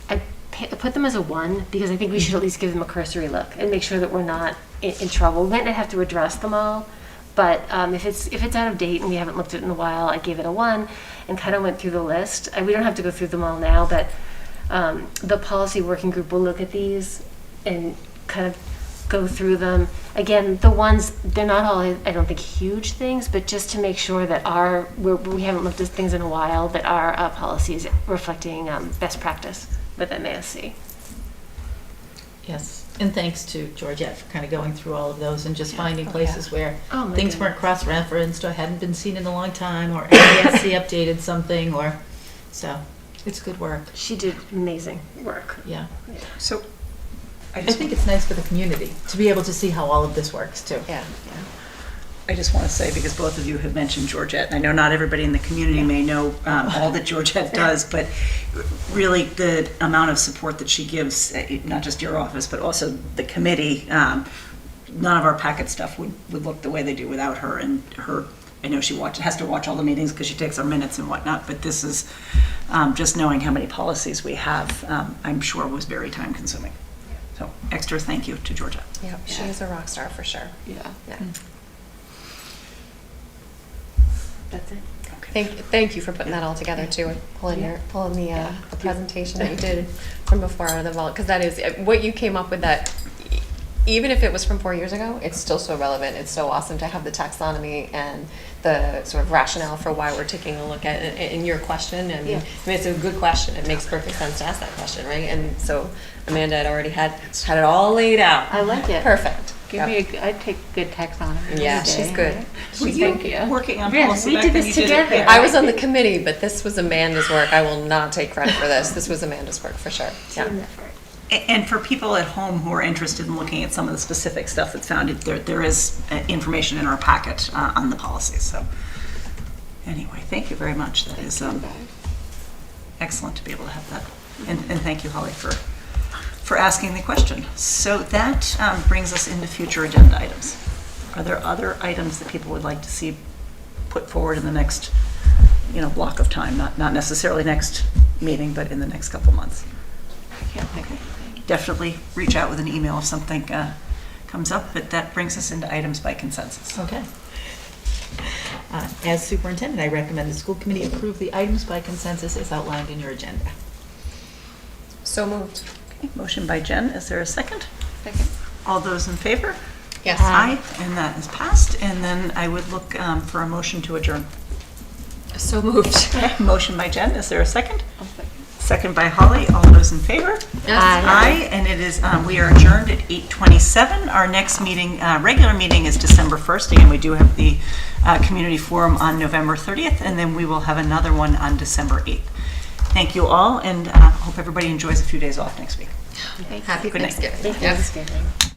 F: I put them as a 1 because I think we should at least give them a cursory look and make sure that we're not in trouble. We might not have to address them all, but if it's out of date and we haven't looked at it in a while, I gave it a 1 and kind of went through the list. We don't have to go through them all now, but the policy working group will look at these and kind of go through them. Again, the ones, they're not all, I don't think, huge things, but just to make sure that we haven't looked at things in a while, that our policy is reflecting best practice with MASC.
M: Yes, and thanks to Georgette for kind of going through all of those and just finding
F: Oh,
M: places where
F: Oh, my
M: things weren't
F: goodness.
M: cross-referenced or hadn't been seen in a long time, or MASC updated something, or, so, it's good work,
F: She did amazing work.
M: yeah.
A: So
M: I think it's nice for the community to be able to see how all of this works, too.
D: Yeah.
A: I just want to say, because both of you have mentioned Georgette, and I know not everybody in the community may know all that Georgette does, but really the amount of support that she gives, not just your office, but also the committee, none of our packet stuff would look the way they do without her. And her, I know she has to watch all the meetings because she takes our minutes and whatnot, but this is just knowing how many policies we have, I'm sure was very time consuming. So extra thank you to Georgette.
D: Yeah, she is a rock star for sure.
C: Yeah.
D: Yeah.
F: That's it.
D: Thank you for putting that all together too, and pulling the presentation that you did from before out of the vault, because that is what you came up with. That even if it was from 4 years ago, it's still so relevant. It's so awesome to have the taxonomy and the sort of rationale for why we're taking a look at it in your question. And I mean, it's a good question. It makes perfect sense to ask that question, right? And so Amanda had already had it all laid out.
G: I like it.
D: Perfect.
G: I'd take good taxonomy.
D: Yeah,
G: any
D: she's
G: day,
D: good.
G: right?
A: Were
G: Thank
A: you
G: you.
A: working on
F: Yes,
A: policy
F: we
A: back
F: did
A: then?
F: this
A: You did it?
F: together.
D: I was on the committee, but this was Amanda's work. I will not take credit for this. This was Amanda's work for sure. Yeah.
F: Team effort.
A: And for people at home who are interested in looking at some of the specific stuff that's found, there is information in our packet on the policies. So anyway, thank you very much. That is excellent to be able to have that. And thank you, Holly, for asking the question. So that brings us into future agenda items. Are there other items that people would like to see put forward in the next, block of time? Not necessarily next meeting, but in the next couple months.
G: I can't think of anything.
A: Definitely reach out with an email if something comes up, but that brings us into items by consensus.
M: Okay. As superintendent, I recommend the school committee approve the items by consensus as outlined in your agenda.
D: So moved.
A: Okay, motion by Jen, is there a second?
G: Second.
A: All those in favor?
D: Yes.
A: Aye, and that is passed, and then I would look for a motion to adjourn.
D: So moved.
A: Motion by Jen, is there a second?
G: I'll second.
A: Second by Holly, all those in favor? Aye, and it is, we are adjourned at 8:27. Our next meeting, regular meeting is December 1st. Again, we do have the community forum on November 30th, and then we will have another one on December 8th. Thank you all, and hope everybody enjoys a few days off next week.
D: Happy
A: Good night.
D: Thanksgiving.
F: Thanksgiving.